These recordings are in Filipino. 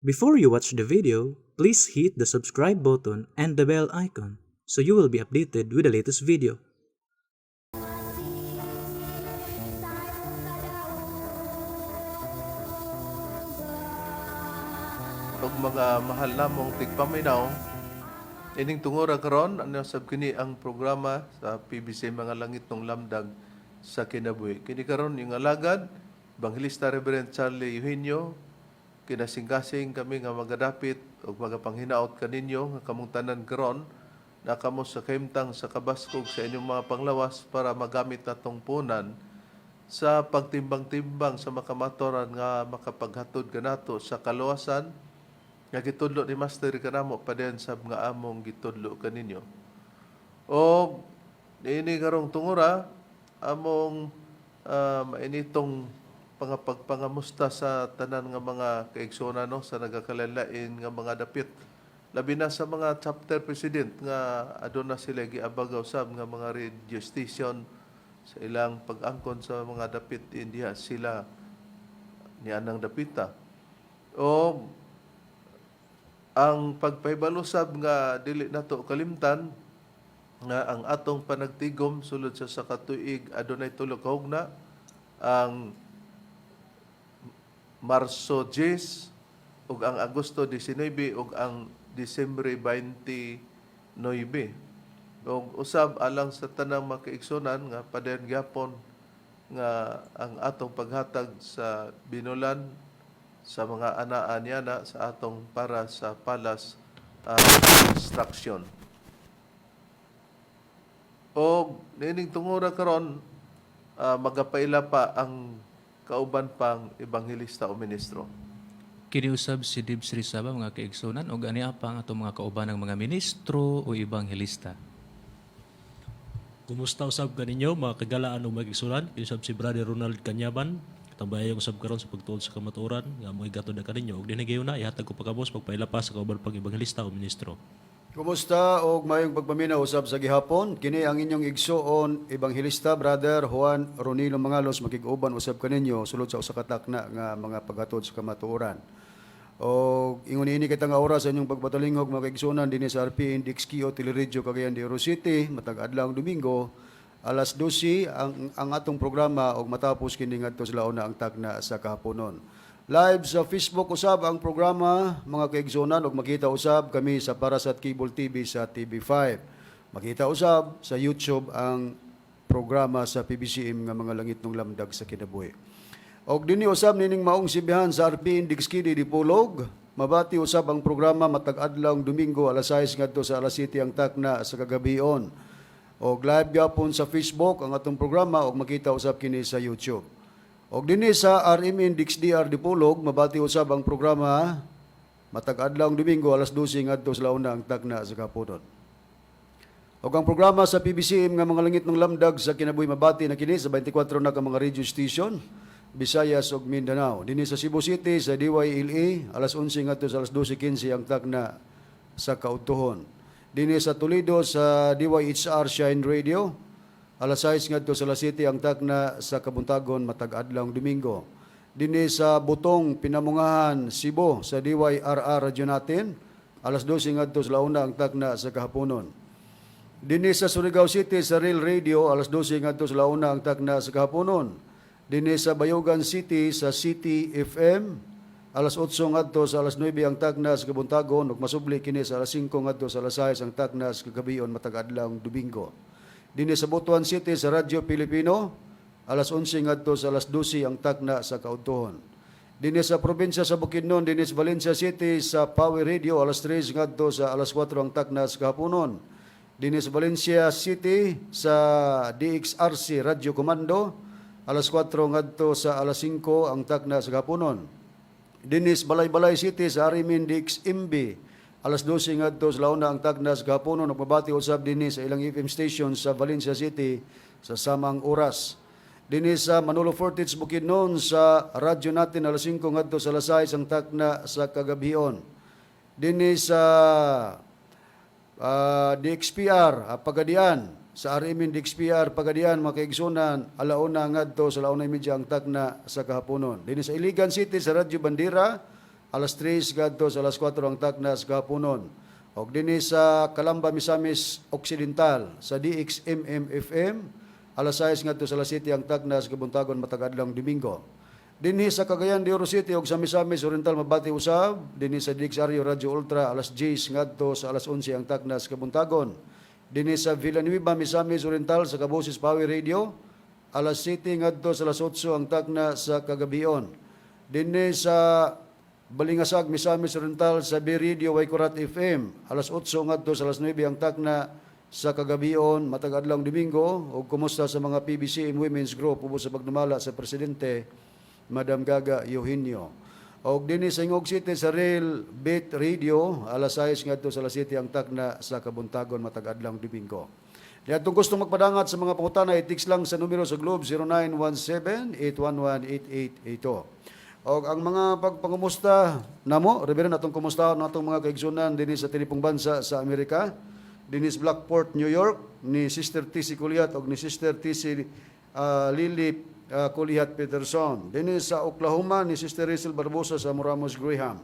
Before you watch the video, please hit the subscribe button and the bell icon so you will be updated with the latest video. Ug mga mahal namong tigpaminaw, ining tungora karon ano sab kini ang programa sa PBC Mga Langit ng Lamdag sa kinabuhi. Kini karon yung alagad Evangelista Reverend Charlie Eugenio, kinasing-kasing kami nga magadapit ug magapanghinaot kaninyo nga kamong tanan karon na kamo sa kahimtang sa kabaskog sa inyong mga panglawas para magamit natong punan sa pagtimbang-timbang sa makamatoran nga makapaghatod kanato sa kaluwasan nga gitudlo ni Master kanamo pa din sa nga among gitudlo kaninyo. O niini karong tungura among mainitong pagpangamusta sa tanan nga mga kaigsoon no sa nagakalalain nga mga dapit. Labi na sa mga chapter president nga aduna sila giabagaw sab nga mga radio station sa ilang pag-angkon sa mga dapit indiya sila ni anang dapita. O ang pagpaybalusab nga dili nato kalimtan nga ang atong panagtigom sulod sa katuig adunay tulo ka hugna ang Marso 10 ug ang Agosto 19 ug ang Disyembre 29. Ug usab alang sa tanang makaigsunan nga padayon gyapon nga ang atong paghatag sa binulan sa mga anaan yana sa atong para sa palas instruction. O nining tungura karon magapaila pa ang kauban pang ebanghelista o ministro. Kiniusab si Dibs Rizaba mga kaigsunan o gani pa ang atong mga kauban ng mga ministro o ebanghelista. Kumusta usab kaninyo mga kagalaan o mag-igsunan? Kiniusab si Brother Ronald Canyaban. Tambayang usab karon sa pagtuon sa kamatuoran nga mo'y gatod na kaninyo. Og dinigayon na ihatag ko pagkabos pagpailapas sa kauban pang ebanghelista o ministro. Kumusta og mayong pagpaminaw usab sa gihapon? Kini ang inyong igsuon ebanghelista Brother Juan Ronilo Mangalos makig-uban usab kaninyo sulod sa usa ka takna nga mga paghatod sa kamatuoran. Og ingon ini kita nga oras sa inyong pagpatalingog mga kaigsunan dinhi sa RP Index Kio Teleradyo Cagayan de Oro City matag adlawng Domingo alas 12 ang atong programa og matapos kini ngadto sa launa ang takna sa kahaponon. Live sa Facebook usab ang programa mga kaigsunan ug makita usab kami sa Parasat Cable TV sa TV5. Makita usab sa YouTube ang programa sa PBCM nga mga langit ng lamdag sa kinabuhi. Og dinhi usab nining maong sibihan sa RP Index Kidi di Pulog, mabati usab ang programa matag adlawng Domingo alas 6 ngadto sa alas 7 ang takna sa kagabion. Og live gyapon sa Facebook ang atong programa og makita usab kini sa YouTube. Og dinhi sa RM Index DR di Pulog, mabati usab ang programa matag adlawng Domingo alas 12 ngadto sa launa ang takna sa kapunon. Og ang programa sa PBCM nga mga langit ng lamdag sa kinabuhi mabati na kini sa 24 na ka mga radio station Visayas ug Mindanao. Dinhi sa Cebu City sa DYLA alas 11 ngadto sa alas 12:15 ang takna sa kautuhon. Dinhi sa Toledo sa DYHR Shine Radio alas 6 ngadto sa alas 7 ang takna sa kabuntagon matag adlawng Domingo. Dinhi sa Butong Pinamungahan Cebu sa DYRR radyo natin alas 12 ngadto sa launa ang takna sa kahaponon. Dinhi sa Surigao City sa Real Radio alas 12 ngadto sa launa ang takna sa kahaponon. Dinhi sa Bayogan City sa City FM alas 8 ngadto sa alas 9 ang takna sa kabuntagon ug masubli kini sa alas 5 ngadto sa alas 6 ang takna sa kagabion matag adlawng Domingo. Dinhi sa Butuan City sa Radyo Pilipino alas 11 ngadto sa alas 12 ang takna sa kautuhon. Dinhi sa probinsya sa Bukidnon dinhi sa Valencia City sa Power Radio alas 3 ngadto sa alas 4 ang takna sa kahaponon. Dinhi sa Valencia City sa DXRC Radyo Komando alas 4 ngadto sa alas 5 ang takna sa kahaponon. Dinhi sa Balay-Balay City sa Arimin DXMB alas 12 ngadto sa launa ang takna sa kahaponon ug mabati usab dinhi sa ilang FM station sa Valencia City sa samang oras. Dinhi sa Manolo Fortich Bukidnon sa radyo natin alas 5 ngadto sa alas 6 ang takna sa kagabion. Dinhi sa DXPR Pagadian sa RMN DXPR Pagadian mga kaigsunan alauna ngadto sa launay medya ang takna sa kahaponon. Dinhi sa Iligan City sa Radyo Bandera alas 3 ngadto sa alas 4 ang takna sa kahaponon. Og dinhi sa Calamba, Misamis Occidental sa DXMM-FM alas 6 ngadto sa alas 7 ang takna sa kabuntagon matag adlawng Domingo. Dinhi sa Cagayan de Oro City ug sa Misamis Oriental Mabati usab dinhi sa DXRU Radio Ultra alas 10 ngadto sa alas 11 ang takna sa kabuntagon. Dinhi sa Villanueva Misamis Oriental sa Kabusis Power Radio alas 7 ngadto sa alas 8 ang takna sa kagabion. Dinhi sa Balingasag Misamis Oriental sa B Radio Waikurat FM alas 8 ngadto sa alas 9 ang takna sa kagabion matag adlawng Domingo. Ug kumusta sa mga PBCM Women's Group ubos sa pagdumala sa presidente Madam Gaga Eugenio. Og dinhi sa Ingog City sa Real Beat Radio alas 6 ngadto sa alas 7 ang takna sa kabuntagon matag adlawng Domingo. Diadtong gustong magpadangat sa mga pangutana, i-text lang sa numero sa Globe 0917-811-8882. Og ang mga pagpangumusta namo, Reverend, atong kumusta natong mga kaigsunan dinhi sa tinipong bansa sa Amerika, dinhi sa Blackport, New York, ni Sister TC Kulihat og ni Sister TC Lily Kulihat Peterson. Dinhi sa Oklahoma ni Sister Rachel Barbosa sa Moramos Graham.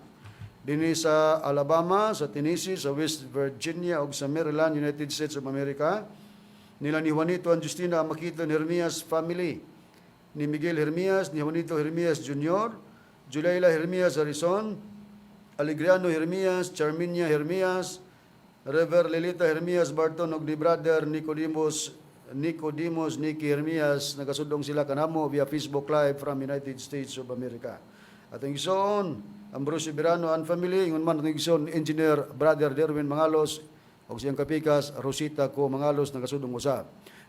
Dinhi sa Alabama, sa Tennessee, sa West Virginia ug sa Maryland, United States of America. Nila ni Juanito and Justina Makito Hermias family. Ni Miguel Hermias, ni Juanito Hermias Jr., Julayla Hermias Harrison, Alegriano Hermias, Charminia Hermias, Rever Lilita Hermias Barton ug ni Brother Nicodemus Nicky Hermias, nagasudong sila kanamo via Facebook Live from United States of America. At ang igsoon, Ambrosio Birano and family, ingon man ang igsoon, Engineer Brother Derwin Mangalos, o siyang kapikas, Rosita ko Mangalos, nagasudong usab.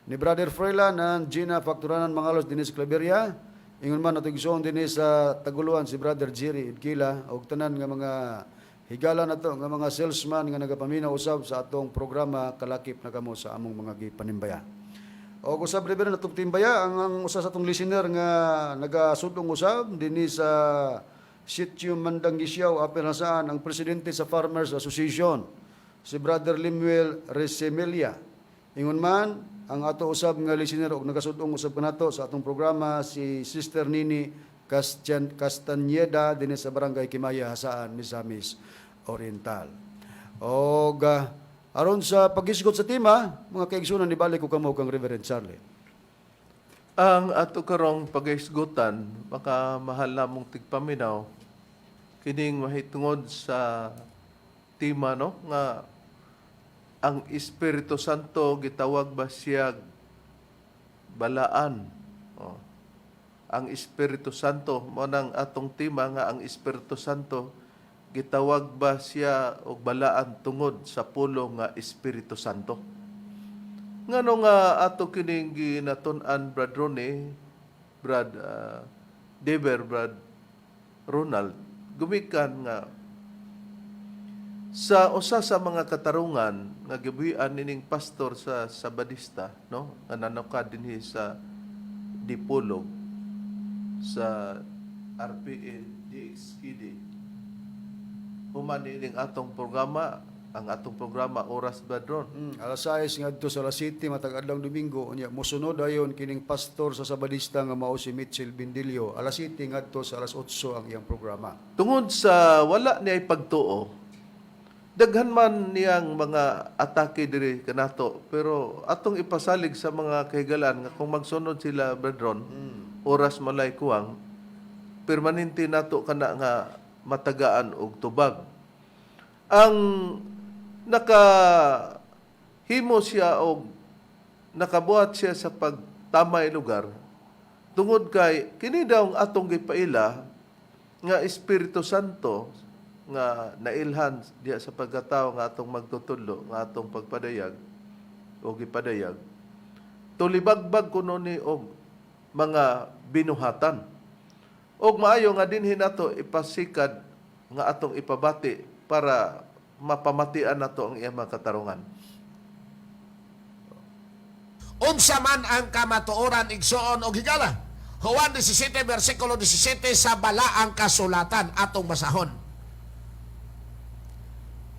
Ni Brother Froilan and Gina Facturanan Mangalos, dinis Claveria, ingon man ang igsoon dinis sa Taguluan, si Brother Jerry Idkila, o tanan nga mga higala na to, nga mga salesman nga nagapaminaw usab sa atong programa kalakip na kamo sa among mga gipanimbaya. O usab rin na itong timbaya, ang usa sa itong listener nga nagasudong usab, dinhi sa Sitio Mandangisyaw, apirasaan ang presidente sa Farmers Association, si Brother Limuel Resemelia. Ingon man, ang ato usab nga listener o nagasudong usab kanato sa atong programa, si Sister Nini Castañeda, dinhi sa Barangay Kimaya, Hasaan, Misamis Oriental. O aron sa pag-isgot sa tema, mga kaigsunan, ibalik ko kamo kang Reverend Charlie. Ang ato karong pagaisgutan, baka mahal namong tigpaminaw, kining mahitungod sa tema, no? Nga ang Espiritu Santo gitawag ba siya balaan? Oh. Ang Espiritu Santo, mo nang atong tema nga ang Espiritu Santo gitawag ba siya og balaan tungod sa pulo nga Espiritu Santo? Ngano nga ato kining ginatun-an, Brad Ronnie, Brad Deber, Brad Ronald, gumikan nga sa usa sa mga katarungan nga gibuhian nining pastor sa Sabadista, no? Nga nanukad dinhi sa Dipolog sa RPN DXKD. Human nining atong programa, ang atong programa Oras Badron. Alas 6 ngadto sa alas 7 matag adlawng Domingo, unya mosunod ayon kining pastor sa Sabadista nga mao si Mitchell Bindilio. Alas 7 ngadto sa alas 8 ang iyang programa. Tungod sa wala niya pagtuo, daghan man niyang mga atake diri kanato, pero atong ipasalig sa mga kahigalan nga kung magsunod sila, Badron, oras malay kuwang, permanente nato kana nga matagaan og tubag. Ang nakahimo siya og nakabuhat siya sa pagtamay lugar tungod kay kini daw ang atong gipaila nga Espiritu Santo nga nailhan diya sa pagkatao nga atong magtutudlo, nga atong pagpadayag o gipadayag, tulibagbag kuno ni og mga binuhatan. Og maayo nga dinhi nato ipasikad nga atong ipabati para mapamatian nato ang iyang mga katarungan. Unsa man ang kamatuoran igsoon og higala. Juan 17 versikulo 17 sa balaang kasulatan atong basahon.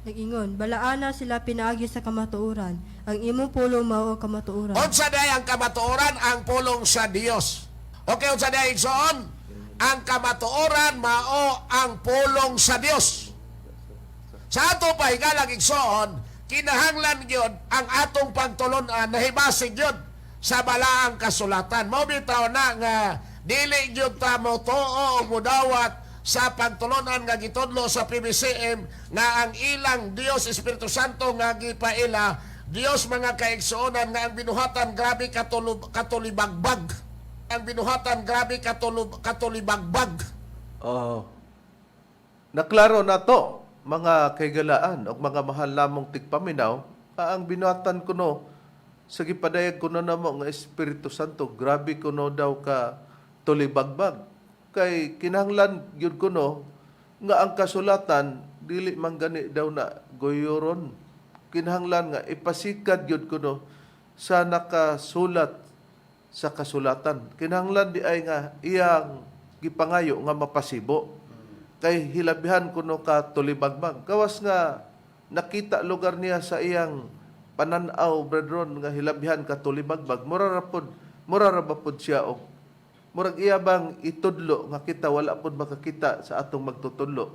Nag-ingon, balaana sila pinaagi sa kamatuoran. Ang imong pulong mao ang kamatuoran. Unsa day ang kamatuoran? Ang pulong sa Dios. Okay, unsa day igsoon? ang kamatuoran mao ang pulong sa Dios. Sa ato pa higalang igsoon, kinahanglan gyud ang atong pagtulon-an nahibasig gyud sa balaang kasulatan. Mao bitaw na nga dili gyud ta motuo o mudawat sa pagtulunan nga gitudlo sa PBCM nga ang ilang Dios Espiritu Santo nga gipaila Dios mga kaigsuonan nga ang binuhatan grabe katulibagbag. Ang binuhatan grabe katulibagbag. Oh. Naklaro na to, mga kaigalaan o mga mahal lamong tigpaminaw, ang binuhatan kuno sa gipadayag kuno namo nga Espiritu Santo, grabe kuno daw ka tulibagbag. Kay kinahanglan gyud kuno nga ang kasulatan dili man gani daw na goyoron. Kinahanglan nga ipasikad gyud kuno sa nakasulat sa kasulatan. Kinahanglan di ay nga iyang gipangayo nga mapasibo. Kay hilabihan kuno ka tulibagbag. Kawas nga nakita lugar niya sa iyang pananaw, brethren, nga hilabihan ka tulibagbag. Mura ra ba pod siya og murag iya bang itudlo nga kita wala pod makakita sa atong magtutudlo.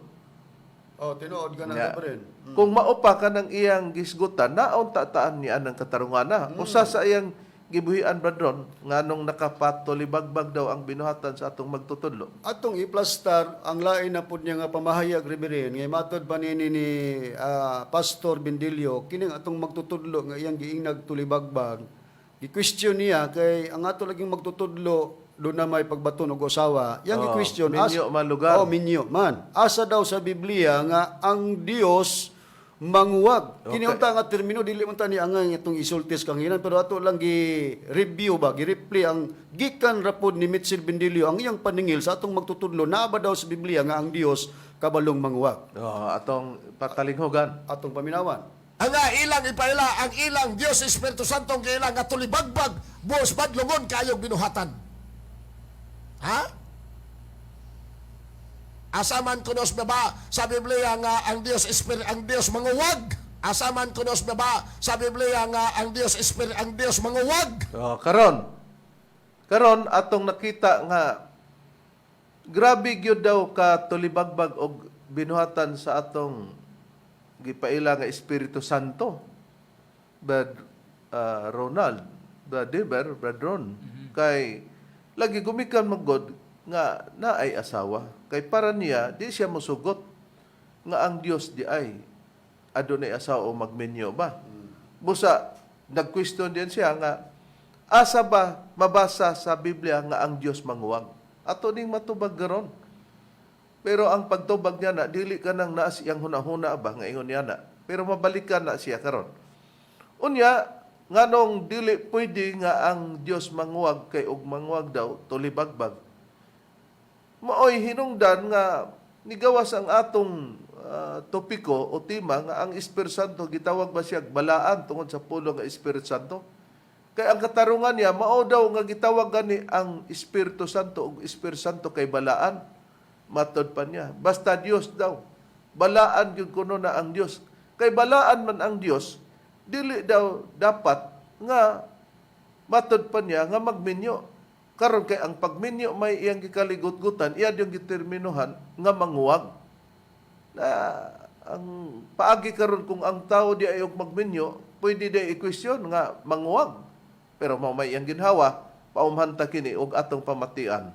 Oh, tinuod ka na Yeah. ka rin. Kung maupa ka ng iyang gisgutan, naon tataan niya ng katarungan na. Usa sa iyang gibuhian brethren nganong nakapatulibagbag daw ang binuhatan sa atong magtutudlo. Atong iplastar ang lain na pud niya nga pamahayag riberin ngay matod pa ni Pastor Bendilio kining atong magtutudlo nga iyang giingnag tulibagbag. Gi-question niya kay ang ato laging magtutudlo do na may pagbaton og usawa. Yang gi-question minyo man lugar. Oh, minyo man. Asa daw sa Biblia nga ang Dios manguwag. Okay. Kiniunta nga termino dili man tani ang itong isultis kang hinan pero ato lang gi-review ba, gi-replay ang gikan rapod ni Mitchell Bendilio ang iyang paningil sa atong magtutudlo na ba daw sa Biblia nga ang Dios kabalong manguwag. Atong patalinghogan. Atong paminawan. Ang ilang ipaila, ang ilang Dios Espiritu Santo ang ilang nga tulibagbag, buos badlungon kayong binuhatan. Ha? Asaman kunos ba sa Biblia nga ang Dios manguwag? Asaman kunos ba sa Biblia nga ang Dios manguwag? Karon atong nakita nga grabe gyud daw ka tulibagbag og binuhatan sa atong gipaila nga Espiritu Santo. Brad Ronald, Brad Deber, Brad Ron. Kay lagi gumikan magod nga naay asawa. Kay para niya, di siya musugot nga ang Dios di ay adunay asawa o magmenyo ba. Busa, nag-question din siya nga, asa ba mabasa sa Biblia nga ang Dios manguwag? Ato ning matubag garon. Pero ang pagtubag niya na, dili ka nang naas iyang hunahuna ba, nga ingon niya na. Pero mabalikan na siya karon. Unya, nganong dili pwede nga ang Dios manguwag kay og manguwag daw tulibagbag. Maoy hinungdan nga nigawas ang atong topiko o tema nga ang Espiritu Santo gitawag ba siya balaan tungod sa pulo nga Espiritu Santo. Kay ang katarungan niya mao daw nga gitawag gani ang Espiritu Santo og Espiritu Santo kay balaan. Matod pa niya basta Dios daw. Balaan gyud kuno na ang Dios. Kay balaan man ang Dios, dili daw dapat nga matod pa niya nga magminyo. Karon kay ang pagminyo may iyang gikaligot-gutan, iya yung giterminuhan nga manguwag. Na ang paagi karon kung ang tao di ayog magminyo, pwede di i-question nga manguwag. Pero mao may iyang ginhawa, paumhanta kini og atong pamatian.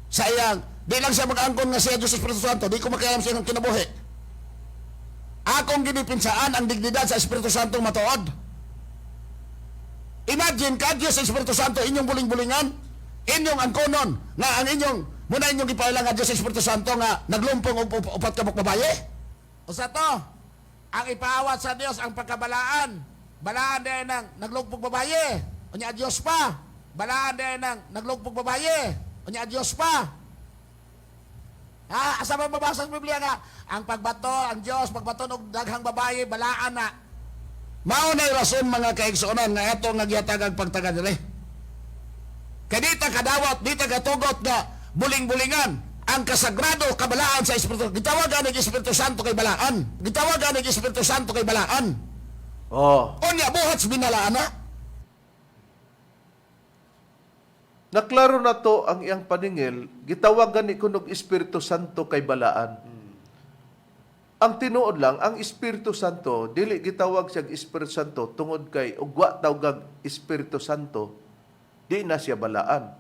Sa iyang, di lang siya mag-angkon nga siya Diyos Espiritu Santo, di ko makialam siya ng kinabuhi. Akong ginipinsaan ang dignidad sa Espiritu Santo matuod. Imagine ka, Diyos Espiritu Santo, inyong buling-bulingan, inyong angkonon, nga ang inyong, muna inyong ipailang nga Diyos Espiritu Santo nga naglumpong upat kabuk babaye. O sa to, ang ipaawat sa Diyos ang pagkabalaan. Balaan din ng naglumpong babaye. O niya Diyos pa. Balaan din ng naglumpong babaye. O niya Diyos pa. Ha, asa ba mabasa sa Biblia nga ang pagbato, ang Dios pagbato og daghang babaye balaan na. Mao na rason mga kaigsuonan nga eto nga gihatag ang pagtaga dili. Kay di ta kadawat, di ta katugot nga buling-bulingan ang kasagrado kabalaan sa Espiritu. Gitawagan ni Espiritu Santo kay balaan. Gitawagan ni Espiritu Santo kay balaan. Oh, Unya buhat sa binalaan na. Naklaro na to ang iyang paningil, gitawagan ni kunog Espiritu Santo kay balaan. Ang tinuod lang, ang Espiritu Santo, dili gitawag siya Espiritu Santo tungod kay ugwa tawag Espiritu Santo, di na siya balaan.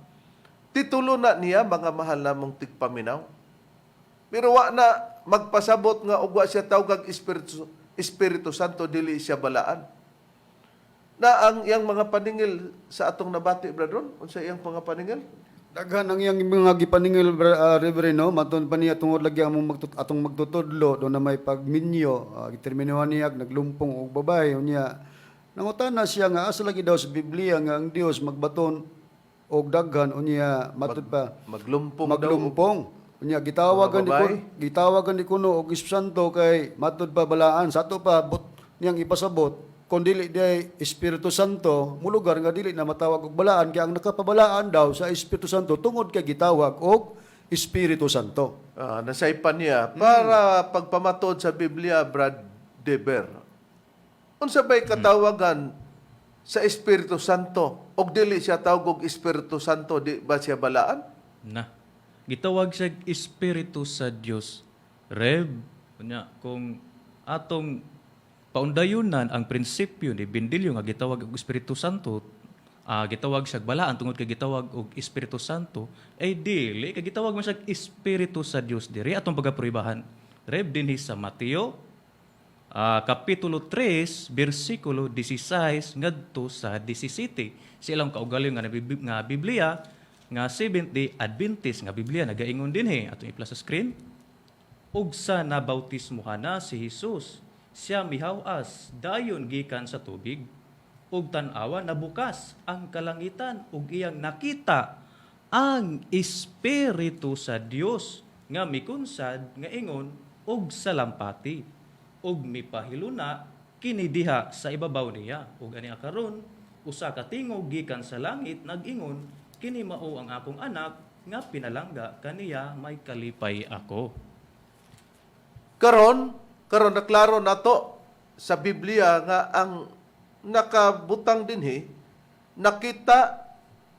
Titulo na niya, mga mahal namong tigpaminaw. Pero wa na magpasabot nga ugwa siya tawag Espiritu Santo, dili siya balaan. Na ang iyang mga paningil sa atong nabati, brother, unsa iyang mga paningil? Daghan ang iyang mga gipaningil, Reverend, no? Maton pa niya tungod lagi atong magtutudlo do na may pagminyo, giterminuhan niya naglumpong og babae unya. Nangutana siya nga asa lagi daw sa Biblia nga ang Dios magbaton og daghan unya matud pa maglumpong. Unya gitawagan ni kuno og Espiritu Santo kay matud pa balaan sa ato pa niyang ipasabot kung dili day Espiritu Santo, mulugar nga dili na matawag og balaan, kaya ang nakapabalaan daw sa Espiritu Santo, tungod kay gitawag og Espiritu Santo. Nasaypan niya, para pagpamatod sa Biblia, Brad Deber, unsa ba'y katawagan sa Espiritu Santo, og dili siya tawag og Espiritu Santo, di ba siya balaan? Na. Gitawag siya Espiritu sa Dios. Reb, kunya, kung atong paundayunan ang prinsipyo ni Bindilyo nga gitawag og Espiritu Santo, gitawag siya balaan tungod kay gitawag og Espiritu Santo, ay dili kay gitawag man siya Espiritu sa Dios diri atong pagaproibahan. Reb dinhi sa Mateo kapitulo 3 bersikulo 16 ngadto sa 17. Silang kaugaling nga Biblia nga Seventh-day Adventist nga Biblia nagaingon dinhi atong ipla sa screen. Ug sa nabautismohan na si Jesus, siya mihaw-as dayon gikan sa tubig, ug tan-awa nabukas ang kalangitan ug iyang nakita ang Espiritu sa Dios nga mikunsad nga ingon og salampati ug mipahiluna kini diha sa ibabaw niya. Ug ani karon usa ka tingog gikan sa langit nag-ingon, kini mao ang akong anak nga pinalangga kaniya may kalipay ako. Karon naklaro nato sa Biblia nga ang nakabutang dinhi nakita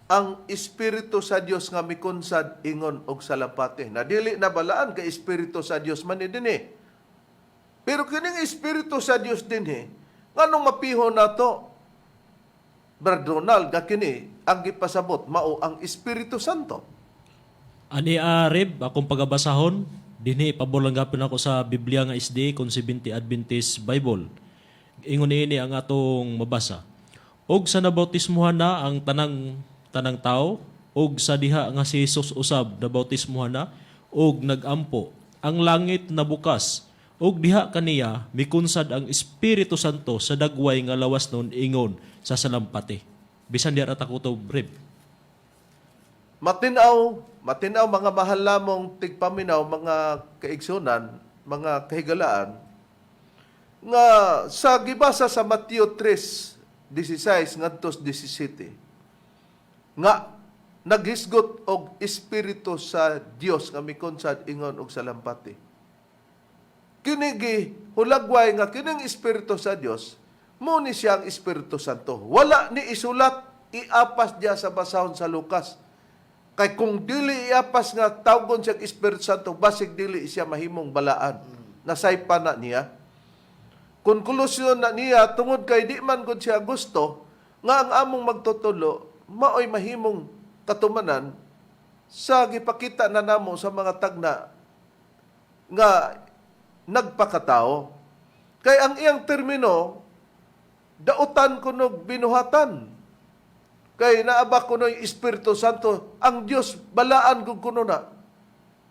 ang Espiritu sa Dios nga mikunsad ingon og salampati. Na dili na balaan kay Espiritu sa Dios man dinhi. Pero kining Espiritu sa Dios dinhi nganong mapiho nato, Brad Ronald, nga kini ang gipasabot mao ang Espiritu Santo. Ani Reb, akong pagabasahon, dinhi pabolang gapon ako sa Biblia nga SDA kung Seventh-day Adventist Bible. Ingon ini ang atong mabasa. Og sa nabautismuhan na ang tanang tao, og sa diha nga si Jesus usab nabautismuhan na, og nagampo. Ang langit nabukas, og diha kaniya mikunsad ang Espiritu Santo sa dagway nga lawas nun ingon sa salampati. Bisan diha ta ko to, Reb. Matinaw mga mahal lamong tigpaminaw, mga kaigsunan, mga kahigalaan, nga sa gibasa sa Mateo 3:16 ngadto 17, nga naghisgot og Espiritu sa Dios nga mikunsad ingon og salampati. Kini hulagway nga kining Espiritu sa Dios mo ni siyang Espiritu Santo. Wala ni isulat, iapas diya sa basahon sa Lucas. Kay kung dili iapas nga tawgon siya Espiritu Santo, basig dili siya mahimong balaan. Nasaypa na niya. Konklusyon na niya, tungod kay di man gud siya gusto, nga ang among magtutulo, maoy mahimong katumanan sa gipakita na namo sa mga tagna nga nagpakatao. Kay ang iyang termino, dautan kunog binuhatan. Kay naaba kuno yung Espiritu Santo, ang Dios balaan kung kuno na.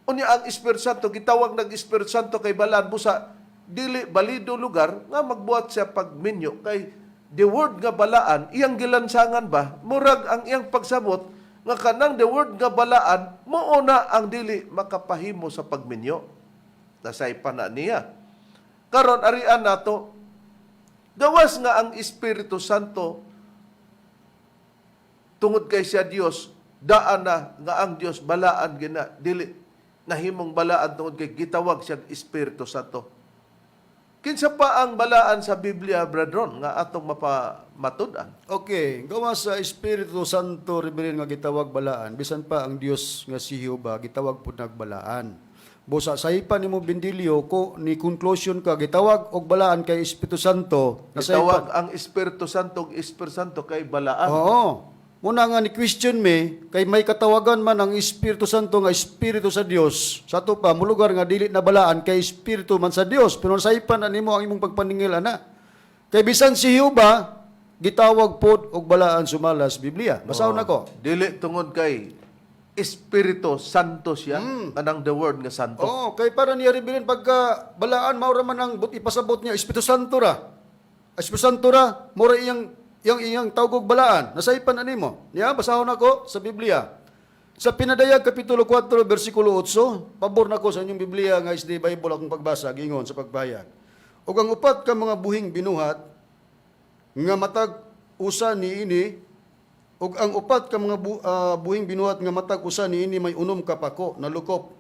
Unya ang Espiritu Santo, gitawag nag-Espiritu Santo kay balaan busa, dili balido lugar, nga magbuhat siya pagminyo. Kay the word nga balaan, iyang gilansangan ba, murag ang iyang pagsabot, nga kanang the word nga balaan, muuna ang dili makapahimo sa pagminyo. Nasaypa na niya. Karon arian nato, gawas nga ang Espiritu Santo, tungod kay siya Dios, daan na nga ang Dios balaan gina, dili nahimong balaan tungod kay gitawag siya Espiritu Santo. Kinsa pa ang balaan sa Biblia, brethren, nga atong mapamatud-an? Okay, gawa sa Espiritu Santo Reverend nga gitawag balaan, bisan pa ang Dios nga si Jehova gitawag pud nagbalaan. Busa sa ipan nimo Bindilyo ko ni conclusion ka gitawag og balaan kay Espiritu Santo. Tawag ang Espiritu Santo, Espiritu Santo kay balaan. Oo. Muna nga ni question me, kay may katawagan man ang Espiritu Santo nga Espiritu sa Dios. Sa to pa, mulugar nga dili na balaan kay Espiritu man sa Dios. Pero sa ipan nimo ang imong pagpaningil ana. Kay bisan si Jehova gitawag pod og balaan sumalas Biblia. Basahon nako. Dili tungod kay Espiritu Santo siya, anang the word nga santo. Oo, kay para niya rin pagka balaan maura man ang ipasabot niya Espiritu Santo ra. Espiritu Santo ra, mura iyang tawag og balaan. Nasaipan ani mo. Niya basahon nako sa Biblia. Sa Pinadayag kapitulo 4 bersikulo 8, pabor nako sa inyong Biblia nga SD Bible akong pagbasa gingon sa pagbayag. Ug ang upat ka mga buhing binuhat nga matag usa niini ug ang upat ka mga buhing binuhat nga matag usa niini may unom ka pako na lukop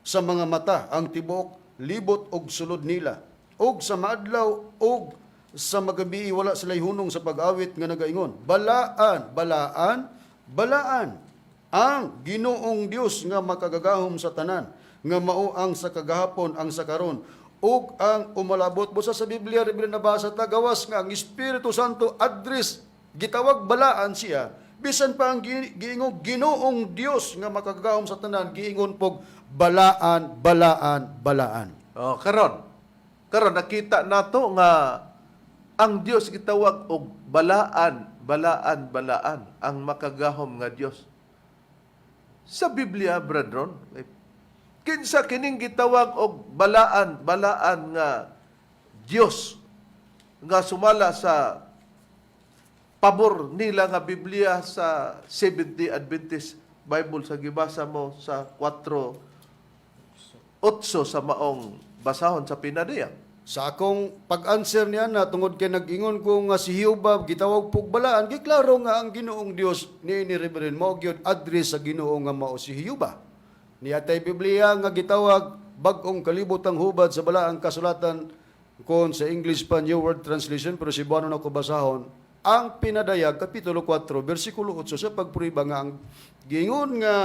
sa mga mata ang tibuok libot og sulod nila ug sa maadlaw ug sa magabi wala sila'y hunong sa pag-awit nga nagaingon balaan balaan balaan ang Ginoong Dios nga makagagahom sa tanan nga mao ang sa kagahapon ang sa karon ug ang umalabot. Busa sa Biblia rin nabasa ta gawas nga ang Espiritu Santo address gitawag balaan siya bisan pa ang giingog Ginoong Dios nga makagahom sa tanan giingon pog balaan balaan balaan. Oh, karon nakita nato nga ang Dios gitawag og balaan balaan balaan ang makagahom nga Dios. Sa Biblia, brethren, kinsa kining gitawag og balaan balaan nga Dios nga sumala sa pabor nila nga Biblia sa Seventh-day Adventist Bible sa gibasa mo sa 4:8 sa maong basahon sa Pinadayag. Sa akong pag-answer niya na tungod kay nag-ingon ko nga si Jehova gitawag pug balaan, giklaro nga ang Ginoong Dios ni Reverend mo gyud address sa Ginoo nga mao si Jehova. Niya tay Biblia nga gitawag bag-ong kalibotang hubad sa balaang kasulatan kon sa English pa New World Translation pero si Cebuano na ko basahon ang Pinadayag kapitulo 4 bersikulo 8 sa pagpuriba nga ang gingon nga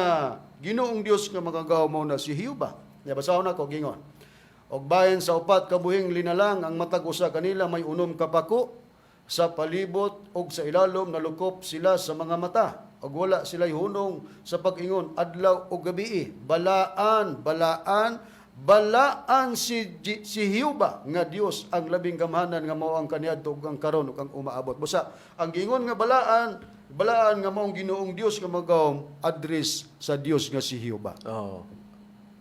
Ginoong Dios nga makagaw mo na si Jehova. Niya basahon ako gingon. Og bahin sa upat ka buhing linalang ang matag usa kanila may unom ka pako sa palibot og sa ilalom nalukop sila sa mga mata og wala sila'y hunong sa pag-ingon adlaw og gabi balaan balaan balaan si Jehova nga Dios ang labing gamhanan nga mao ang kaniadto ug ang karon ug ang umaabot. Busa ang gingon nga balaan nga mao ang Ginoong Dios nga magawom address sa Dios nga si Jehova. Oh.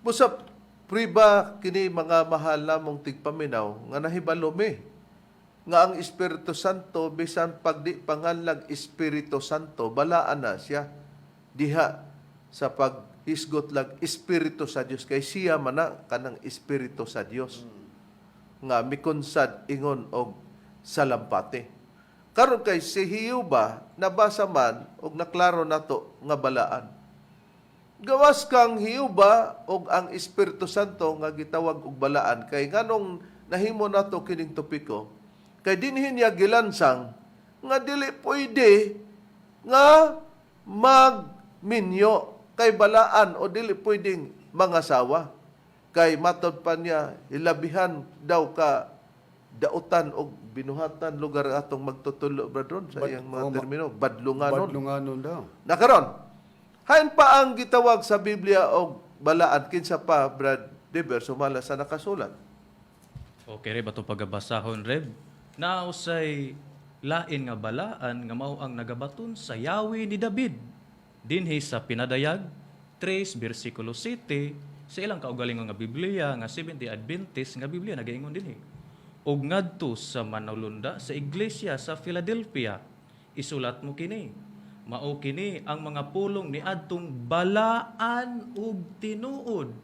Busa priba kini mga mahal namong tigpaminaw nga nahibalo mi nga ang Espiritu Santo bisan pagdi pangalag Espiritu Santo balaan na siya diha sa paghisgot lag Espiritu sa Dios kay siya man na kanang Espiritu sa Dios nga mikonsad ingon og salampati. Karon kay si Jehova nabasa man og naklaro nato nga balaan. Gawas kang Jehova og ang Espiritu Santo nga gitawag og balaan kay nganong nahimo nato kining topiko kay dinhi niya gilansang nga dili pwede nga magminyo kay balaan o dili pwedeng mangasawa kay matod pa niya ilabihan daw ka dautan og binuhatan lugar atong magtutulo brethren sa iyang mga termino badlunganon daw. Nakaron hain pa ang gitawag sa Biblia og balaan kinsa pa Brad Deber sumala sa nakasulat. Okay, Reb, atong pagabasahon, Reb. Nausay lain nga balaan nga mao ang nagabaton sa yawi ni David. Dinhi sa Pinadayag 3 bersikulo 7 sa ilang kaugalingon nga Biblia nga Seventh-day Adventist nga Biblia nagaingon dinhi. Og ngadto sa manulunda sa iglesia sa Philadelphia, isulat mo kini. Mao kini ang mga pulong ni adtong balaan ug tinuod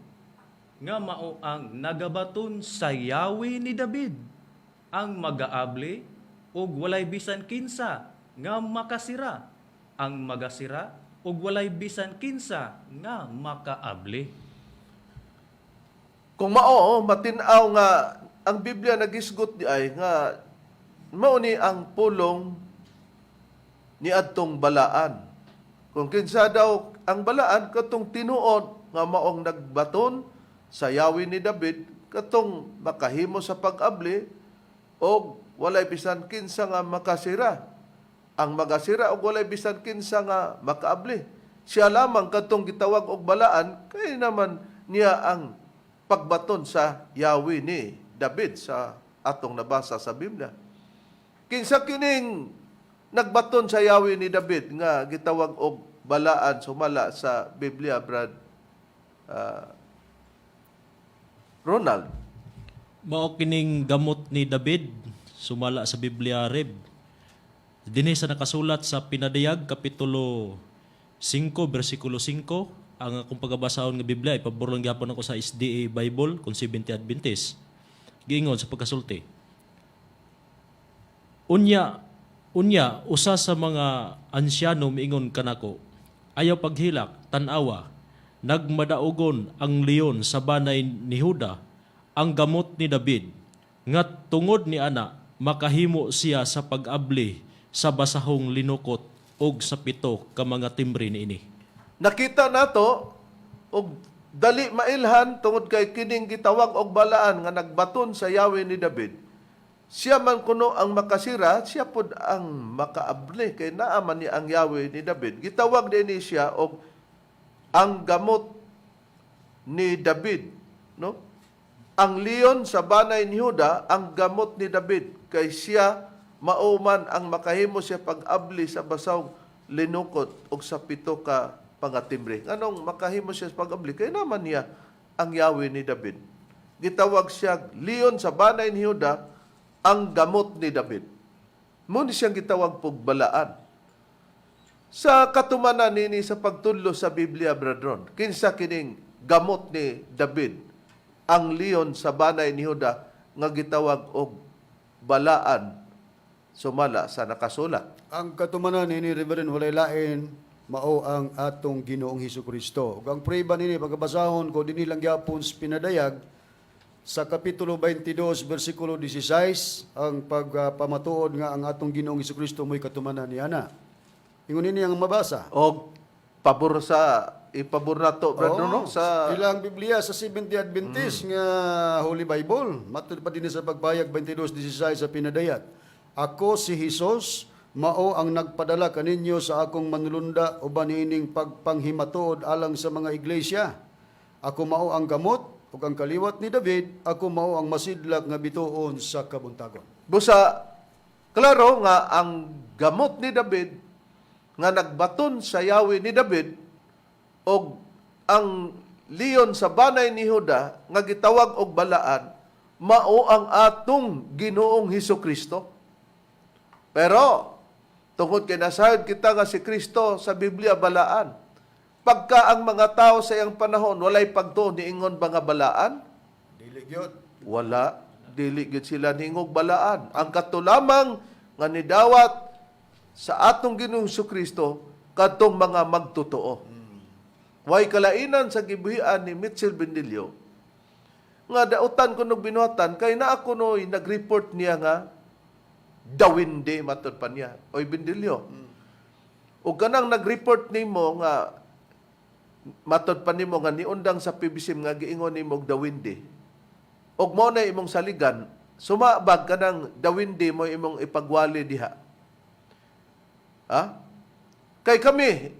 nga mao ang nagabaton sa yawi ni David, ang magaabli ug walay bisan kinsa nga makasira, ang magasira ug walay bisan kinsa nga makaabli. Kung mao matin-aw nga ang Biblia nagisgot di ay nga mao ni ang pulong ni adtong balaan. Kung kinsa daw ang balaan katong tinuod nga maong nagbaton sa yawi ni David katong makahimo sa pag-abli o walay bisan kinsa nga makasira. Ang magasira o walay bisan kinsa nga makaabli. Siya lamang katong gitawag og balaan kay naman niya ang pagbaton sa yawi ni David sa atong nabasa sa Biblia. Kinsa kining nagbaton sa yawi ni David nga gitawag og balaan sumala sa Biblia, Brad Ronald? Mao kining gamot ni David sumala sa Biblia Reb. Dinhi sa nakasulat sa Pinadayag kapitulo 5 bersikulo 5 ang akong pagabasahon nga Biblia ipabor lang gyapon ako sa SDA Bible kung 70 Adventist. Giingon sa pagkasulti. Unya, usa sa mga ansyano miingon kanako, ayaw paghilak, tanawa, nagmadaugon ang leon sa banay ni Huda, ang gamot ni David, nga tungod ni ana, makahimo siya sa pag-abli sa basahong linukot og sa pito ka mga timbre niini. Nakita nato og dali mailhan tungod kay kining gitawag og balaan nga nagbaton sa yawi ni David. Siya man kuno ang makasira, siya pod ang makaabli kay naa man ni ang yawi ni David. Gitawag din siya og ang gamot ni David, no? Ang leon sa banay ni Huda, ang gamot ni David kay siya mauman ang makahimo siya pag-abli sa basaw linukot og sa pito ka pangatimbre. Anong makahimo siya sa pag-abli? Kaya naman niya ang yawi ni David. Gitawag siya leon sa banay ni Huda, ang gamot ni David. Muna siyang gitawag pog balaan. Sa katumanan nini sa pagtudlo sa Biblia, brethren, kinsa kining gamot ni David, ang leon sa banay ni Huda nga gitawag og balaan sumala sa nakasulat. Ang katumanan ni Reverend walay lain mao ang atong Ginoong Hesukristo. Ug ang prueba nini pagabasahon ko dinhi lang gyapon sa Pinadayag sa kapitulo 22 bersikulo 16 ang pagpamatuod nga ang atong Ginoong Hesukristo mo'y katumanan ni ana. Ingon ini ang mabasa. Og pabor sa ipabor nato, brethren, no? Sa ilang Biblia sa 70 Adventist nga Holy Bible. Matud pa din sa pagbayag 22:16 sa Pinadayag. Ako si Hesus, mao ang nagpadala kaninyo sa akong manlunda uban ining pagpanghimatuod alang sa mga iglesia. Ako mao ang gamot ug ang kaliwat ni David, ako mao ang masidlak nga bituon sa kabuntagon. busa klaro nga ang gamot ni David nga nagbaton sa yawi ni David og ang leon sa banay ni Huda nga gitawag og balaan mao ang atong Ginoong Hesukristo. Pero tungod kay nasayod kita nga si Kristo sa Biblia balaan, pagka ang mga tao sa iyang panahon walay pagtuon niingon ba nga balaan? Dili gyud. Wala, dili gyud sila ningog balaan. Ang katulamang nga nidawat sa atong Ginoong Hesukristo kadtong mga magtotoo. Way kalainan sa gibuhian ni Mitchell Bendilio nga dautan ko nog binuhatan kay naa ko noy nag-report niya nga dawindi matod pa niya. Oy Bendilio. O kanang nag-report nimo nga matod pa nimo nga niundang sa PBC nga giingon nimo og dawindi. Og mo na imong saligan, sumabag ka ng dawindi mo imong ipagwali diha. Ha? Kay kami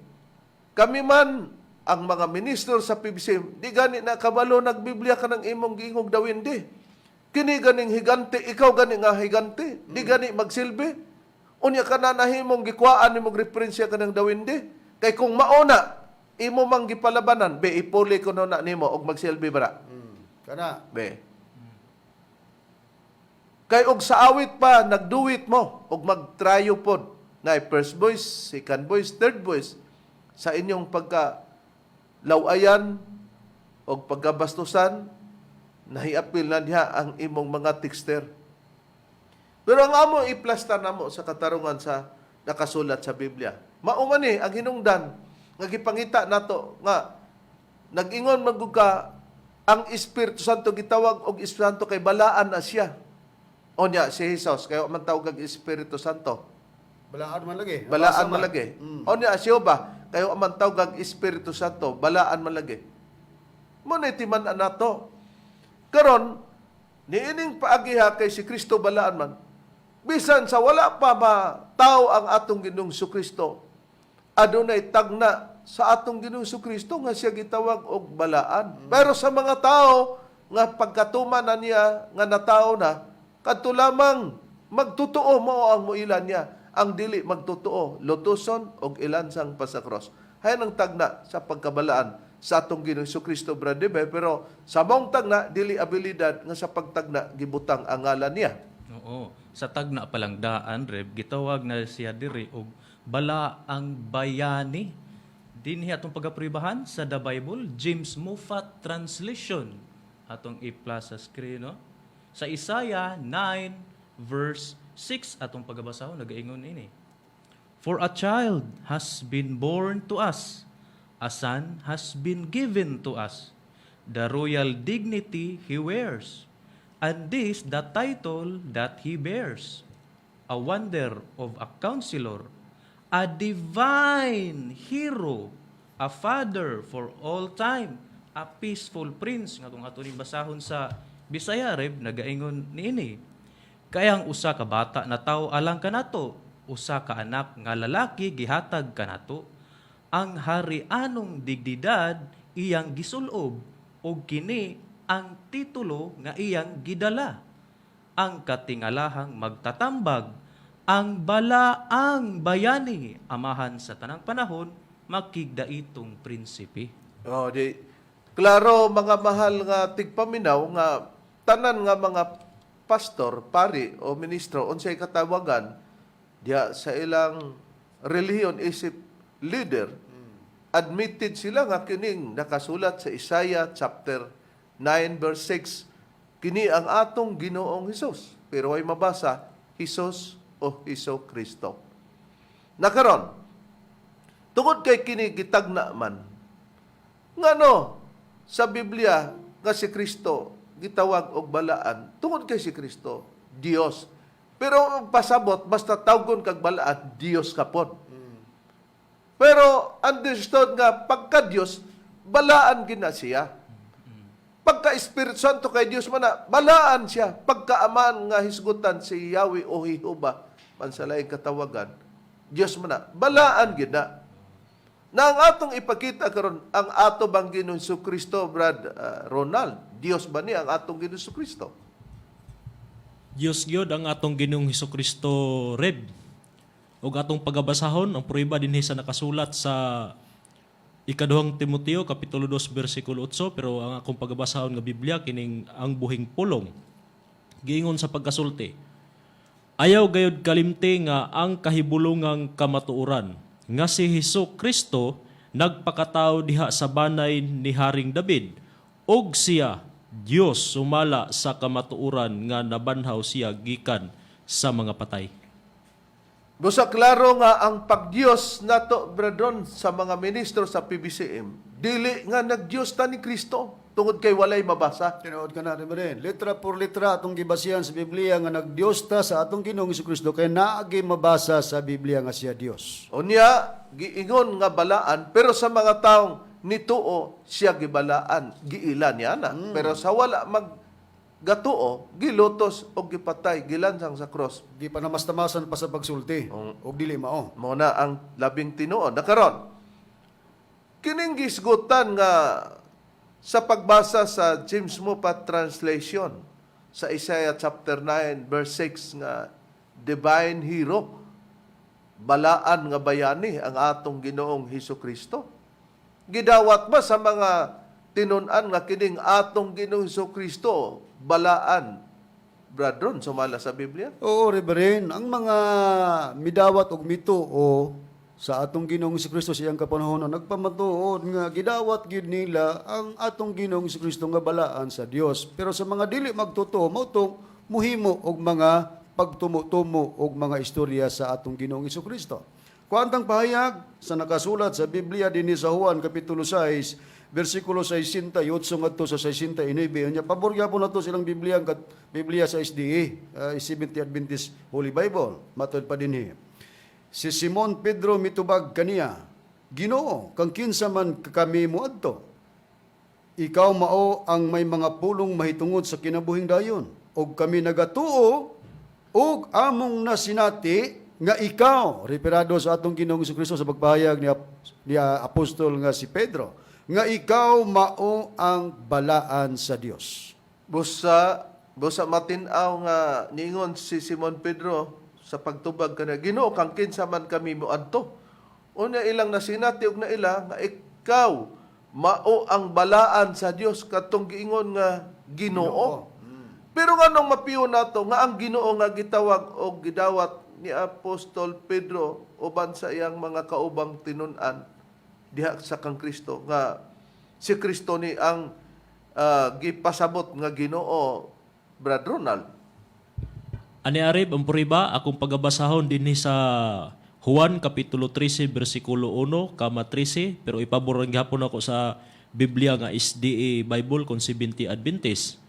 man, ang mga minister sa PBC, di gani na kabalo nagbiblia ka ng imong giingog dawindi. Kini ganing higante, ikaw gani nga higante, di gani magsilbi. Unya ka na nahimong gikwaan nimong referensya ka ng dawindi. Kay kung mauna, imo mang gipalabanan, be, ipuli ko na nimo og magsilbi bara. Kana. Be. Kay og sa awit pa, nagduwit mo, og magtrayo pod. Na first voice, second voice, third voice, sa inyong pagka-lawayan o pagkabastusan, nahiapil na niya ang imong mga texter. Pero ang amo iplasta namo sa katarungan sa nakasulat sa Biblia. Mauman ang hinungdan, nga gipangita nato, nga nag-ingon magugka ang Espiritu Santo gitawag og Espiritu Santo kay balaan na siya. O niya, si Jesus, kayo man tawag kag Espiritu Santo. Balaan man lagi. Balaan Basa man lagi. O niya, siya ba, kayo man tawag kag Espiritu Santo, balaan man lagi. Muna'y timan na to. Karon, niining paagiha kay si Kristo balaan man. Bisan sa wala pa tao ang atong Ginoong Kristo, adunay tagna sa atong Ginoong Kristo nga siya gitawag og balaan. Pero sa mga tao nga pagkatuman na niya nga natao na, kadto lamang magtotoo mao ang muilan niya, ang dili magtotoo lutuson og ilansang pasakros. Hayan ang tagna sa pagkabalaan sa atong Ginoong Kristo, brother, pero sa mong tagna dili abilidad nga sa pagtagna gibutang ang ngalan niya. Oo. Sa tagna palang daan, Reb, gitawag na siya diri og balaang bayani. Dinhi atong pagapribahan sa The Bible, James Moffat Translation. Atong i-plus sa screen, no? Sa Isaiah 9 verse 6 atong pagabasahon nagaingon ini. For a child has been born to us, a son has been given to us. The royal dignity he wears, and this the title that he bears, a wonder of a counselor, a divine hero, a father for all time, a peaceful prince. Nga kung ato ni basahon sa Bisaya, Reb, nagaingon niini. Kaya ang usa ka bata na tao alang kanato, usa ka anak nga lalaki gihatag kanato. Ang harianong digdidad iyang gisulob, o kini ang titulo nga iyang gidala. Ang katingalahang magtatambag, ang balaang bayani, amahan sa tanang panahon, makigdaitong prinsipe. Oh, di klaro mga mahal nga tigpaminaw nga tanan nga mga pastor, pari o ministro unsay katawagan diya sa ilang relihiyon isip leader, admitted sila nga kining nakasulat sa Isaiah chapter 9 verse 6, kini ang atong Ginoong Hesus. Pero ay mabasa, Hesus o Hesus Kristo. Nakaron, tungod kay kini gitagna man, ngano sa Biblia nga si Kristo gitawag og balaan, tungod kay si Kristo, Dios. Pero ang pasabot, basta tawgon kag balaan, Dios kapon. Pero understood nga pagka-Dios, balaan gina siya. Pagka-Espiritu Santo kay Dios man na, balaan siya. Pagkaaman nga hisgutan si Yahweh o Jehovah, mansalaing katawagan, Dios man na, balaan gina. Na ang atong ipakita karon ang ato bang Ginoong Kristo, Brad Ronald, Dios ba ni ang atong Ginoong Kristo? Diyos gyud ang atong Ginoong Hesukristo, Reb. Og atong pagabasahon ang prueba dinhi sa nakasulat sa ikaduhang Timoteo kapitulo 2 bersikulo 8, pero ang akong pagabasahon nga Biblia kining ang buhing pulong. Giingon sa pagkasulti, ayaw gayud kalimti nga ang kahibulungang kamatuoran nga si Hesukristo nagpakatao diha sa banay ni Haring David, og siya Dios sumala sa kamatuoran nga nabanhaw siya gikan sa mga patay. Busa klaro nga ang pagdiyos nato, brethren, sa mga ministro sa PBCM, dili nga nagdiyos ta ni Kristo, tungod kay walay mabasa. Tinuod ka na rin. Litra por litra atong gibasihan sa Biblia nga nagdios ta sa atong Ginoong Kristo kay naagi mabasa sa Biblia nga siya Dios. Unya, giingon nga balaan, pero sa mga taong nituo siya gibalaan, giilan niya na. Pero sa wala maggatuo, gilutos o gipatay, gilansang sa cross. Di pa namastamasan pa sa pagsulti. Og dili mao. Muna ang labing tinuod. Nakaron, kining gisgutan nga sa pagbasa sa James Moffat Translation sa Isaiah chapter 9 verse 6 nga divine hero, balaan nga bayani ang atong Ginoong Hesukristo. Gidawat ba sa mga tinun-an nga kining atong Ginoong Hesukristo balaan, brethren, sumala sa Biblia? Oo, Reverend, ang mga midawat og mituo sa atong Ginoong Kristo siyang kapanahon nagpamatuod nga gidawat gid nila ang atong Ginoong Kristo nga balaan sa Dios. Pero sa mga dili magtotoo mao tong muhimo og mga pagtumo-tumo og mga istorya sa atong Ginoong Kristo. Kuantang pahayag sa nakasulat sa Biblia dinhi sa Juan kapitulo 6 bersikulo 68 ngadto sa 69. Nya pabor gyapon nato silang Biblia sa SDA, Seventh Adventist Holy Bible. Matod pa dinhi. Si Simon Pedro mitubag kaniya, Ginoo, kang kinsa man kami moadto. Ikaw mao ang may mga pulong mahitungod sa kinabuhing dayon. Og kami nagatuo og among nasinati nga ikaw, referado sa atong Ginoong Jesucristo sa pagpahayag ni apostol nga si Pedro, nga ikaw mao ang balaan sa Dios. Busa matinaw nga niingon si Simon Pedro sa pagtubag kana, Ginoo kang kinsa man kami moadto. Una ilang nasinati og naila nga ikaw mao ang balaan sa Dios katong giingon nga Ginoo. Pero nganong mapiyo nato nga ang Ginoo nga gitawag og gidawat ni Apostol Pedro uban sa iyang mga kaubang tinun-an diha sa kang Kristo nga si Kristo ni ang gipasabot nga Ginoo, Brad Ronald. Ani Arib, ang puriba, akong pagabasahon dinhi sa Juan Kapitulo 13, versikulo 1, kama 13, pero ipaboran gihapon ako sa Biblia nga SDA Bible kung 70 Adventist.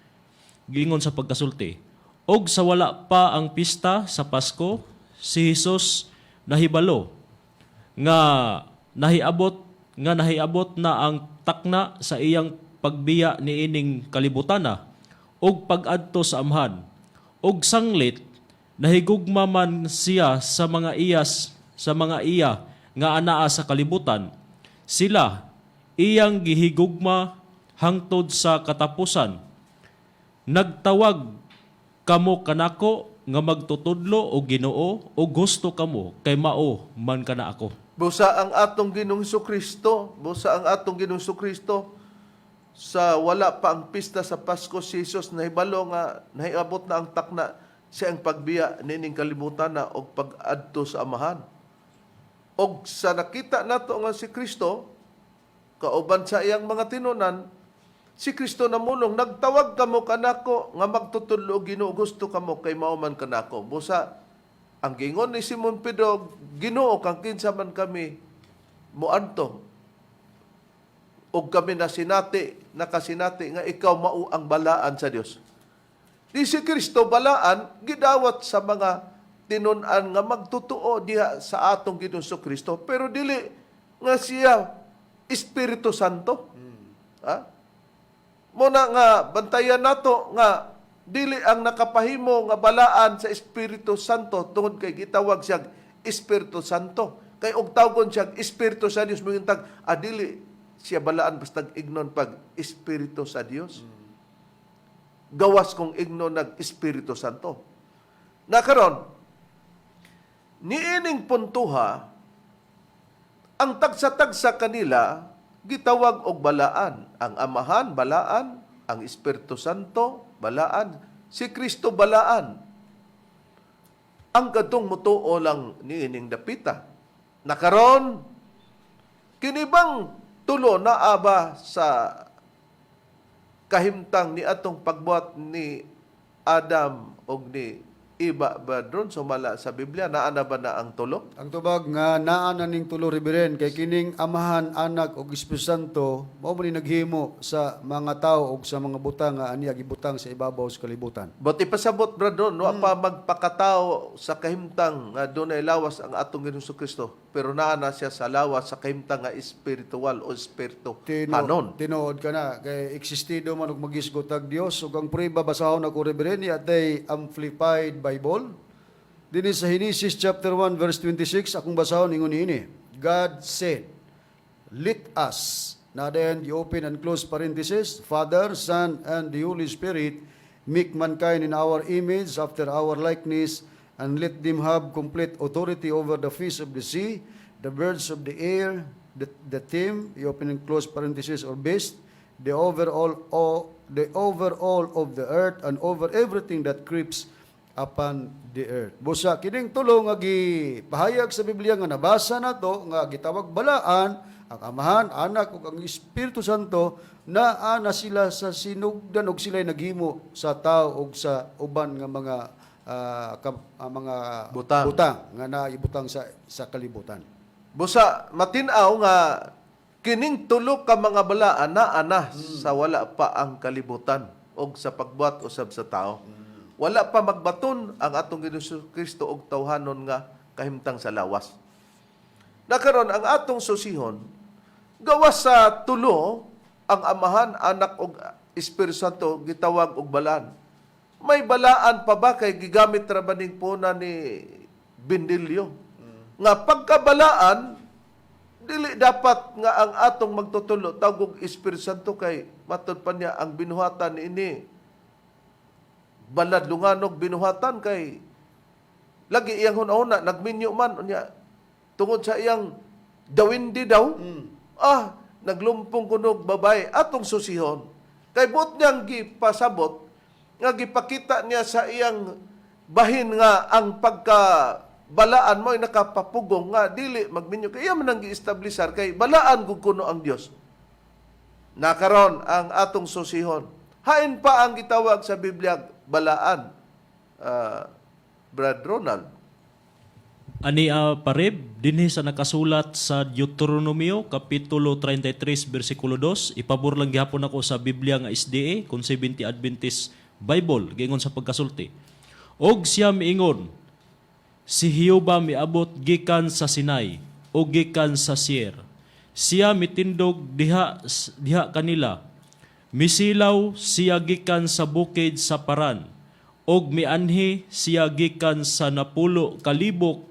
Giingon sa pagkasulti, og sa wala pa ang pista sa Pasko, si Jesus nahibalo nga nahiabot na ang takna sa iyang pagbiya niining kalibutana og pag-adto sa amhan. Og sanglit nahigugma man siya sa mga iya nga anaa sa kalibutan. Sila iyang gihigugma hangtod sa katapusan. Nagtawag kamo kanako nga magtutudlo o Ginoo o gusto kamo kay mao man kana ako. Busa ang atong Ginoong Jesucristo, sa wala pa ang pista sa Pasko, si Jesus nahibalo nga nahiabot na ang takna siya ang pagbiya nining kalibutan na og pag-adto sa amahan. Og sa nakita nato nga si Kristo kauban sa iyang mga tinunan, si Kristo namulong, nagtawag kamo kanako nga magtutudlo og Ginoo gusto kamo kay mao man kanako. Busa ang gingon ni Simon Pedro, Ginoo kang kinsa man kami moadto. Og kami nakasinati nga ikaw mao ang balaan sa Dios. Di si Kristo balaan gidawat sa mga tinun-an nga magtutuo diha sa atong Ginoong Kristo, pero dili nga siya Espiritu Santo. Ha? Muna nga bantayan nato nga dili ang nakapahimo nga balaan sa Espiritu Santo tungod kay gitawag siya Espiritu Santo. Kay og tawgon siya Espiritu sa Dios mingtag dili siya balaan basta ignon pag Espiritu sa Dios. Gawas kong ignon nag Espiritu Santo. Nakaron niining puntuha ang tagsa-tagsa kanila gitawag og balaan. Ang Amahan balaan, ang Espiritu Santo balaan, si Kristo balaan. Ang kadtong mutuo lang niining dapita. Nakaron kinibang tulo na aba sa kahimtang ni atong pagbuhat ni Adam og ni Iba ba dron sumala sa Biblia naana ba na ang tulo? Ang tubag nga naa na ning tulo riberen kay kining Amahan, Anak ug Espiritu Santo mao man ni naghimo sa mga tawo ug sa mga butang nga aniya gibutang sa ibabaw sa kalibutan. Buti pasabot bro no pa magpakatao sa kahimtang nga dunay lawas ang atong Ginoong Kristo pero naa na siya sa lawas sa kahimtang nga espiritual o espiritu hanon. Tinuod ka na kay existido man og magisgot ang Dios ug ang prueba basahon ako riberen atay Amplified Bible. Dinhi sa Genesis chapter 1 verse 26 akong basahon ingon ini. God said, "Let us." Now then, you open and close parenthesis. Father, Son, and the Holy Spirit make mankind in our image after our likeness, and let them have complete authority over the fish of the sea, the birds of the air, the team, you open and close parenthesis, or beast, the overall of the earth, and over everything that creeps upon the earth. Busa kining tulo nga gipahayag sa Biblia nga nabasa nato nga gitawag balaan ang Amahan, Anak ug ang Espiritu Santo naa na sila sa sinugdan ug sila'y naghimo sa tao ug sa uban nga mga Butang. butang nga naibutang sa kalibutan. Busa matinaw nga kining tulo ka mga balaan naa sa wala pa ang kalibutan o sa pagbuhat usab sa tao. Wala pa magbaton ang atong Ginoong Kristo og tawhanon nga kahimtang sa lawas. Nakaron ang atong susihon, gawas sa tulo, ang Amahan, Anak ug Espiritu Santo gitawag og balaan. May balaan pa ba kay gigamit ra ba ning puna ni Bindilyo? Nga pagkabalaan, dili dapat nga ang atong magtutulo tawag og Espiritu Santo kay matud pa niya ang binuhatan ini balad lunganog binuhatan kay lagi iyang hunahuna nagminyo man unya tungod sa iyang dawindi daw naglumpong kunog babay atong susihon kay buot niyang gipasabot nga gipakita niya sa iyang bahin nga ang pagkabalaan mo ay nakapapugong nga dili magminyo kay iya man ang giestablisar kay balaan gud kuno ang Dios. Nakaron ang atong susihon. Hain pa ang gitawag sa Biblia balaan, Brad Ronald. Ani parib, dinhi sa nakasulat sa Deuteronomio, Kapitulo 33, versikulo 2, ipabor lang gihapon ako sa Biblia nga SDA, kung 70 Adventist Bible, gingon sa pagkasulti. Og siya miingon, si Hioba miabot gikan sa Sinai, o gikan sa Seir. Siya mitindog diha kanila, misilaw siya gikan sa bukid sa Paran, og mianhi siya gikan sa 10,000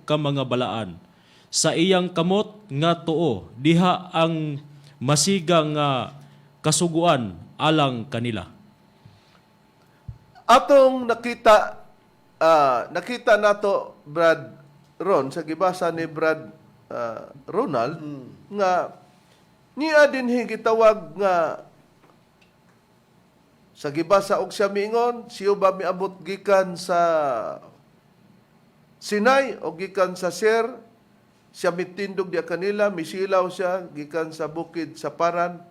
ka mga balaan. Sa iyang kamot nga tuo, diha ang masigang kasuguan alang kanila. Atong nakita nato Brad Ron sa gibasa ni Brad Ronald nga niya dinhi gitawag nga sa gibasa og siya miingon, siya ba miabot gikan sa Sinai o gikan sa Seir, siya mitindog diya kanila, misilaw siya gikan sa bukid sa Paran,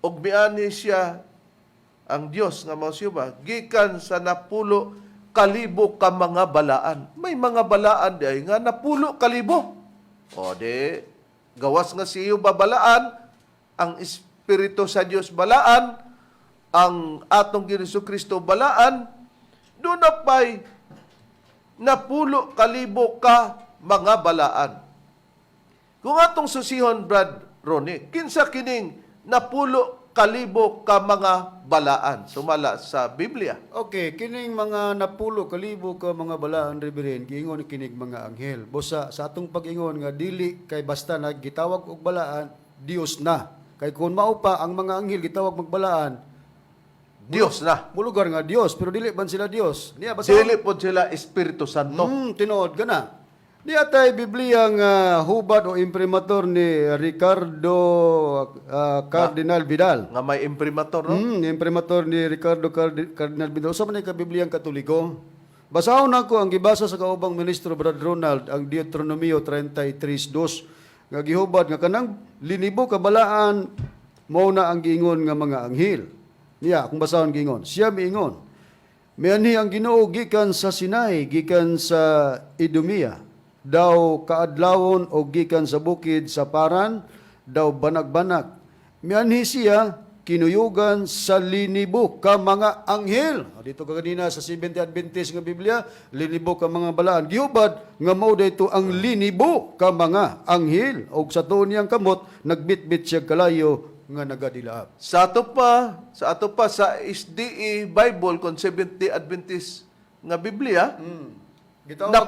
og miani siya ang Dios nga mao siya ba gikan sa 10,000 ka mga balaan. May mga balaan di ay nga 10,000. O di gawas nga siya ba balaan, ang Espiritu sa Dios balaan, ang atong Ginoong Kristo balaan, doon na pa'y 10,000 ka mga balaan. Kung atong susihon, Brad Ronnie, kinsa kining 10,000 ka mga balaan sumala sa Biblia? Okay, kining mga 10,000 ka mga balaan, Reverend, giingon kining mga anghel. Busa sa atong pag-ingon nga dili kay basta nagitawag og balaan, Dios na. Kay kung mao pa ang mga anghel gitawag magbalaan, Dios na. mulugar nga Dios, pero dili man sila Dios. Niya basta Dili po sila Espiritu Santo. tinuod ka na. Niya tay Biblia nga hubad o imprimatur ni Ricardo Cardinal Vidal. Nga may imprimatur, no? Imprimatur ni Ricardo Cardinal Vidal. Usa man ka Bibliang Katoliko. Basahon ako ang gibasa sa kaubang ministro Brad Ronald ang Deuteronomio 33:2 nga gihubad nga kanang linibo ka balaan mao na ang giingon nga mga anghel. Niya kung basahon giingon, siya miingon, mianhi ang Ginoo gikan sa Sinai, gikan sa Idumea, daw kaadlawon o gikan sa bukid sa Paran, daw banag-banag. Mianhi siya kinuyugan sa linibo ka mga anghel. Dito ka kanina sa 70 Adventist nga Biblia, linibo ka mga balaan. Gihubad nga mao dayto ang linibo ka mga anghel. Og sa tuon niyang kamot, nagbitbit siya kalayo nga nagadilaab. Sa ato pa sa SDE Bible kung 70 Adventist nga Biblia, 10,000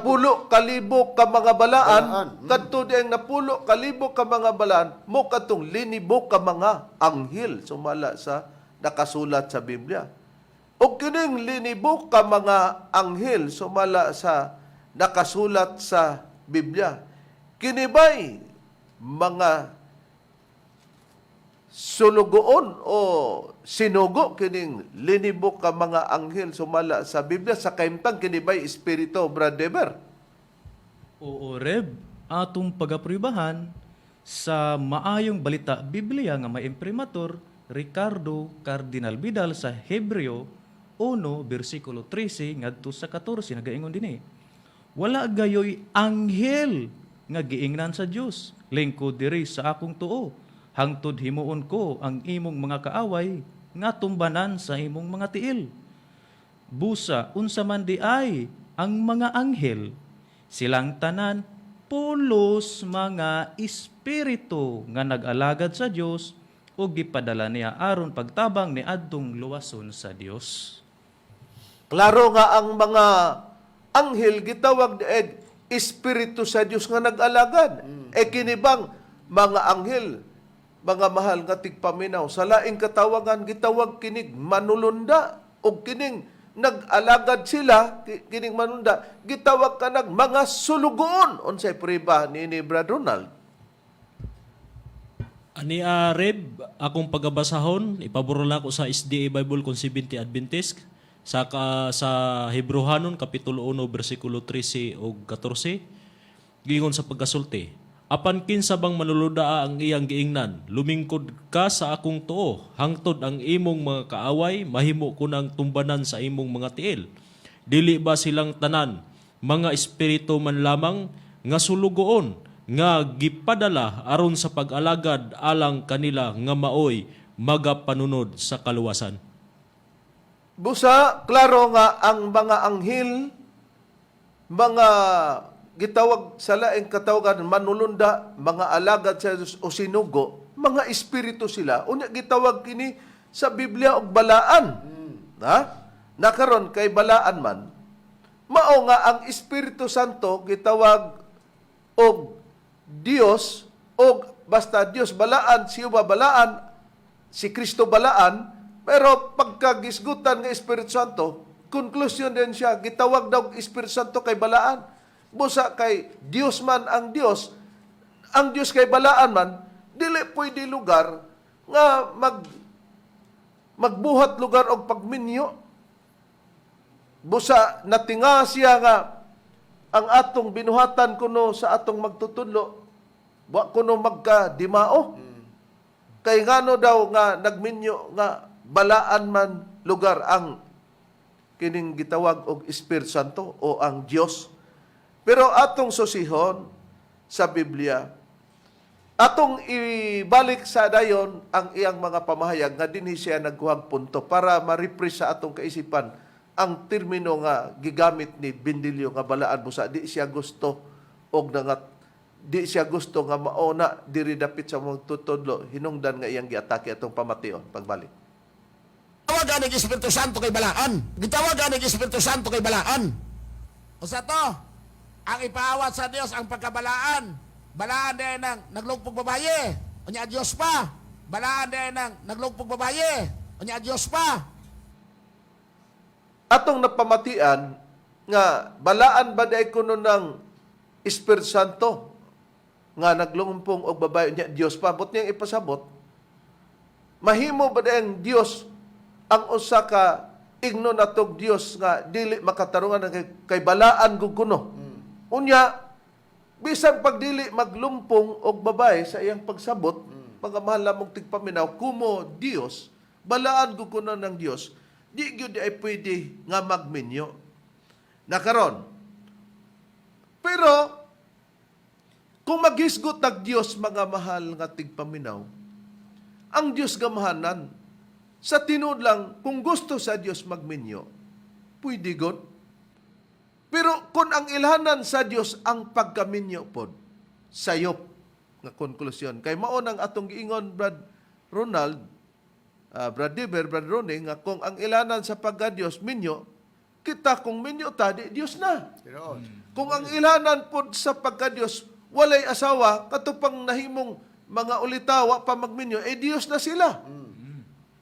ka mga balaan, kadto diyang 10,000 ka mga balaan, mo katong linibo ka mga anghel sumala sa nakasulat sa Biblia. O kining linibo ka mga anghel sumala sa nakasulat sa Biblia, kinibay mga sulugoon o sinugo kining linibo ka mga anghel sumala sa Biblia sa kaimtang kinibay espiritu, Brad Deber. Oo, Reb, atong pag-aprobahan sa maayong balita Biblia nga may imprimatur Ricardo Cardinal Vidal sa Hebreo 1 versikulo 13 ngadto sa 14 nagaingon dinhi. Wala gayoy anghel nga giingnan sa Dios, lingkod diri sa akong tuo. hangtod himuon ko ang imong mga kaaway nga tumbanan sa imong mga tiil. Busa unsa man di ay ang mga anghel, silang tanan pulos mga espiritu nga nag-alagad sa Dios o gipadala niya aron pagtabang ni adtong luwason sa Dios. Klaro nga ang mga anghel gitawag ed espiritu sa Dios nga nag-alagad. Kinibang mga anghel, mga mahal nga tigpaminaw, sa laing katawagan gitawag kinig manulunda o kining nag-alagad sila, kining manunda, gitawag ka nag mga sulugoon. Unsay priba ni Brad Ronald? Ani Reb, akong pagabasahon, ipaburo lang ako sa SDA Bible kung 70 Adventist, sa Hebrehanon, Kapitulo 1, versikulo 13 o 14, gingon sa pagkasulti, apan kinsa bang manuludaa ang iyang giingnan, lumingkod ka sa akong tuo, hangtod ang imong mga kaaway, mahimo ko ng tumbanan sa imong mga tiil. Dili ba silang tanan, mga espiritu man lamang, nga sulugoon, nga gipadala aron sa pag-alagad alang kanila nga maoy magapanunod sa kaluwasan. Busa, klaro nga ang mga anghel, mga gitawag sa laing katawagan, manulunda, mga alagad sa Diyos o sinugo, mga espiritu sila. Unya gitawag kini sa Biblia og balaan. Ha? Nakaron kay balaan man, mao nga ang Espiritu Santo gitawag og Dios, og basta Dios balaan, siya balaan, si Kristo balaan, pero pagkagisgutan ng Espiritu Santo, conclusion din siya, gitawag daw Espiritu Santo kay balaan. Busa kay Dios man ang Dios kay balaan man, dili pwede lugar nga magbuhat lugar og pagminyo. Busa natinga siya nga ang atong binuhatan kuno sa atong magtutudlo, wa kuno magkadimao. Kay ngano daw nga nagminyo nga balaan man lugar ang kining gitawag og Espiritu Santo o ang Dios. Pero atong susihon sa Biblia, atong ibalik sa dayon ang iyang mga pamahayag nga dinhi siya nagkuhang punto para ma-refresh sa atong kaisipan ang termino nga gigamit ni Bindilyo nga balaan busa. Di siya gusto nga mauna diri dapit sa mga tutudlo, hinungdan nga iyang giatake atong pamation pagbalik. Gitawagan ng Espiritu Santo kay balaan. Gitawagan ng Espiritu Santo kay balaan. O sa to, ang ipaawat sa Dios ang pagkabalaan. Balaan din ng naglugpog babaye. O niya Diyos pa. Balaan din ng naglugpog babaye. O niya Diyos pa. Atong napamatian nga balaan ba day kuno ng Espiritu Santo nga naglungpong og babae niya Dios pa, but niyang ipasabot, mahimo ba day ang Dios ang usa ka igno natog Dios nga dili makatarungan kay balaan gud kuno. Unya bisan pagdili maglumpong og babae sa iyang pagsabot, mga mahal mong tigpaminaw kumo Dios, balaan gud kuno ng Dios, di gyud ay pwede nga magminyo. Nakaron. Pero kung maghisgot ng Dios, mga mahal nga tigpaminaw, ang Dios gamahanan, sa tinud lang, kung gusto sa Dios magminyo, pwede god. Pero kung ang ilhanan sa Dios ang pagkaminyo pod, sayop nga konklusyon. Kay mao nang atong giingon, Brad Ronald, Brad Diver, Brad Ronnie, nga kung ang ilhanan sa pagka-Dios minyo, kita kung minyo ta, di Dios na. Kung ang ilhanan pod sa pagka-Dios, walay asawa, katupang nahimong mga ulitawa pa magminyo, Dios na sila.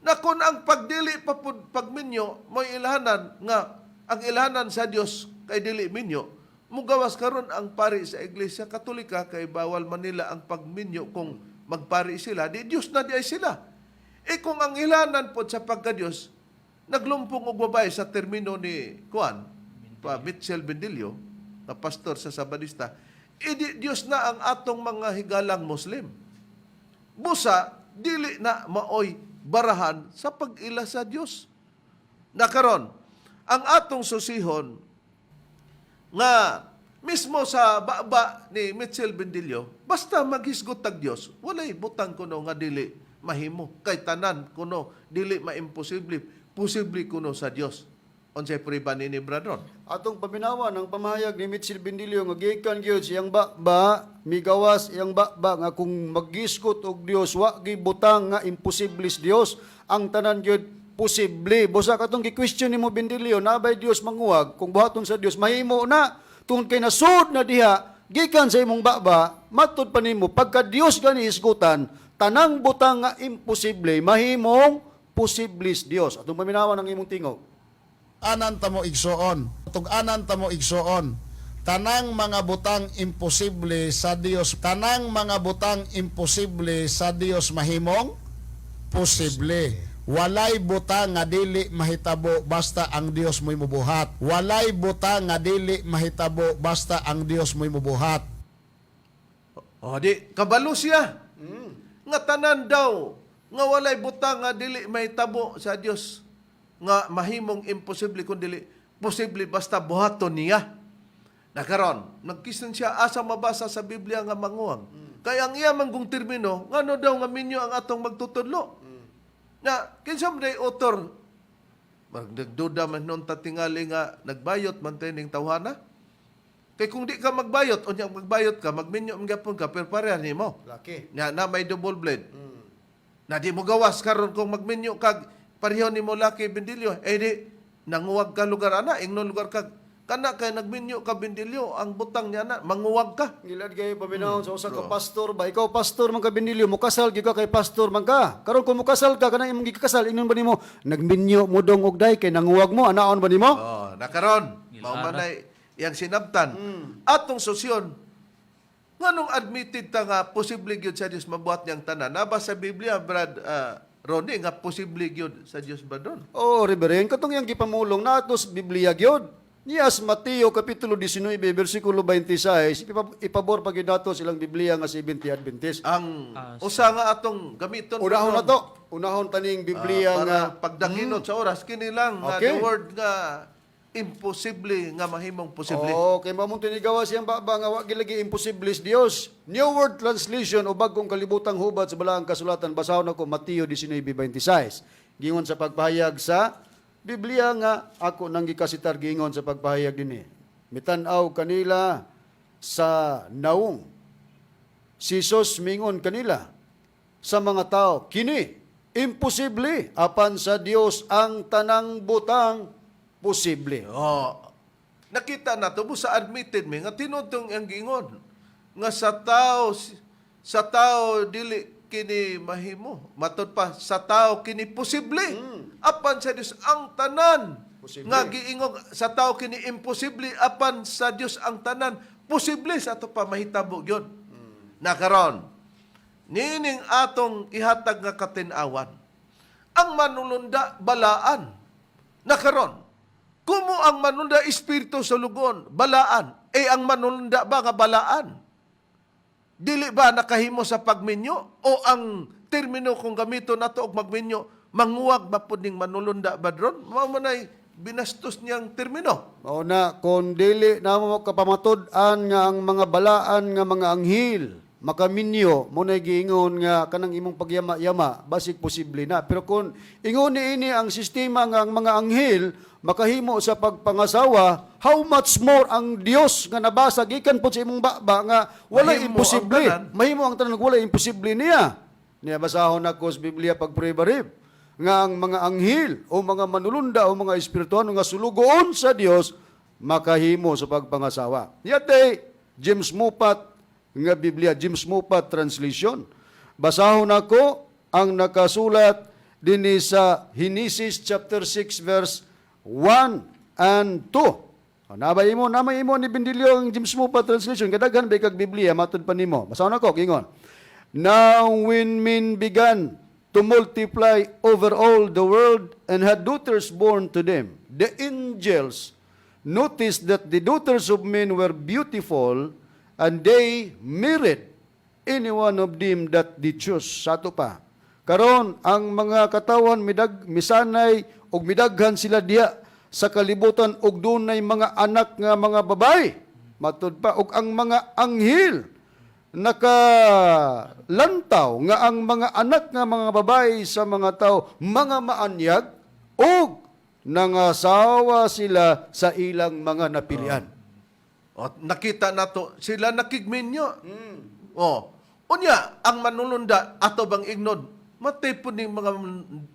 Na kung ang pagdili pa pod pagminyo, may ilhanan nga, ang ilhanan sa Dios kay dili minyo, mugawas karon ang pari sa Iglesia Katolika kay bawal manila ang pagminyo kung magpari sila, di Dios na di ay sila. Kung ang ilhanan po sa pagka-Diyos, naglumpong og babae sa termino ni Mitchell Bindilyo, na pastor sa Sabadista, di Diyos na ang atong mga higalang Muslim. Busa, dili na maoy barahan sa pag-ila sa Diyos. Nakaron, ang atong susihon nga mismo sa baba ni Mitchell Bindilyo, Basta maghisgot tag Dios, walay butang kuno nga dili mahimo. Kay tanan kuno dili maimposible, posible kuno sa Dios. Unsay priba ni Bradron? Atong paminawan ang pamahayag ni Mitchell Bendilio nga gikan gyud siyang bakba, migawas iyang bakba nga kung maggiskot og Dios wa gibutang nga imposibles Dios, ang tanan gyud posible. Busa katong gi-question nimo Bendilio, nabay Dios manguwag kung buhaton sa Dios mahimo na tungod kay nasud na diha gikan sa imong bakba, matud pa nimo pagka Dios gani isgutan, tanang butang nga imposible mahimong posibles Dios. Atong paminawan ang imong tingog. Anan ta mo igsuon. Tug-anan ta mo igsuon. Tanang mga butang imposible sa Dios. Tanang mga butang imposible sa Dios mahimong posible. Walay butang nga dili mahitabo basta ang Dios mo'y mubuhat. Walay butang nga dili mahitabo basta ang Dios mo'y mubuhat. O di, kabalo siya. Nga tanan daw, nga walay butang nga dili mahitabo sa Dios. Nga mahimong imposible kundi posible basta buhaton niya. Nakaron, nagkisnan siya asa mabasa sa Biblia nga manguwang. Kaya ang iya manggong termino, ngano daw nga minyo ang atong magtutudlo. Na kinsa man day author magdagduda man nun tatingali nga nagbayot man tining tawhana. Kay kung di ka magbayot, unya magbayot ka, magminyo man gyapon ka, pero pareha nimo. Laki. Na may double blade. Na di mo gawas karon kung magminyo kag pareho nimo laki Bendilio, di nanguwag ka lugar ana, ingnon lugar ka kana kay nagminyo ka Bendilio, ang butang niya na manguwag ka. Ngilad kayo paminahon sa usa ka pastor ba? Ikaw pastor man ka Bendilio, mukasal gyud ka kay pastor man ka. Karon kung mukasal ka kanang imong gikasal, ingnon ba nimo? Nagminyo mo dong og day kay nanguwag mo, anaon ba nimo? Oh, nakaron. Mao man ay yang sinabtan. Atong sosyon nganong admitted ta nga posible gyud sa Dios mabuhat niyang tanan. Naba sa Biblia, Brad Ronnie, nga posible gyud sa Dios ba doon? Oh, Reverend, katong yang gipamulong natos Biblia gyud. Niyas Mateo kapitulo 19 bersikulo 26 ipabor pag nato silang Biblia nga 70 Adventist. Ang usa nga atong gamiton Unahon na to. Unahon taning Biblia para nga pagdaginot sa oras kini lang nga Okay. the word nga imposible nga mahimong posible. Okay, mamong tinigawa siyang baba nga wa gilagi imposibles Dios. New World Translation o bagong kalibutang hubad sa balaang kasulatan basahon ako Mateo 19:26. Gingon sa pagpahayag sa Biblia nga ako nang gikasitar gingon sa pagpahayag dinhi. Mitan-aw kanila sa naong. Si Jesus mingon kanila sa mga tao, kini imposible apan sa Dios ang tanang butang posible. Oh, nakita na to sa admitted mi nga tinutong ang gingon nga sa tao dili kini mahimo, matud pa sa tao kini posible. Apan sa Dios ang tanan. Posible. Nga giingog sa tao kini imposible, apan sa Dios ang tanan posible sa ato pa mahitabo gyud. Nakaron nining atong ihatag nga katin-awan. Ang manulunda balaan. Nakaron kumo ang manunda espiritu sa lugon, balaan. Ang manunda ba nga balaan? Dili ba nakahimo sa pagminyo? O ang termino kung gamito nato og magminyo, manguwag ba pud ning manulunda ba dron? Mao man ay binastos niyang termino. Mao na kung dili na mo kapamatud-an nga ang mga balaan nga mga anghel makaminyo mo na giingon nga kanang imong pagyama-yama basig posible na, pero kung ingon niini ang sistema nga ang mga anghel makahimo sa pagpangasawa, how much more ang Dios nga nabasa gikan po sa imong baba nga wala Mahimo imposible. ang tanan. Mahimo ang tanan wala imposible niya. Niya basahon ako sa Biblia pagpre-barib nga ang mga anghel o mga manulunda o mga espirituano nga sulugoon sa Dios makahimo sa pagpangasawa. Yate James Mopat nga Biblia, James Mopat translation. Basahon ako ang nakasulat dinhi sa Genesis chapter 6 verse 1 and 2. Namay imo ni Bendilio ang James Mopat translation. Kadaghan ba kag Biblia matud pa nimo. Basahon ako gingon. Now when men began to multiply over all the world and had daughters born to them, the angels noticed that the daughters of men were beautiful, and they married any one of them that they chose. Sato pa. Karon ang mga katawan misanay og midaghan sila diha sa kalibutan og dunay mga anak nga mga babae. Matud pa og ang mga anghel nakalantaw nga ang mga anak nga mga babae sa mga tao mga maanyag o nangasawa sila sa ilang mga napilian. O, nakita nato sila nakigminyo. O, unya, ang manulunda ato bang ignon, matay po ning mga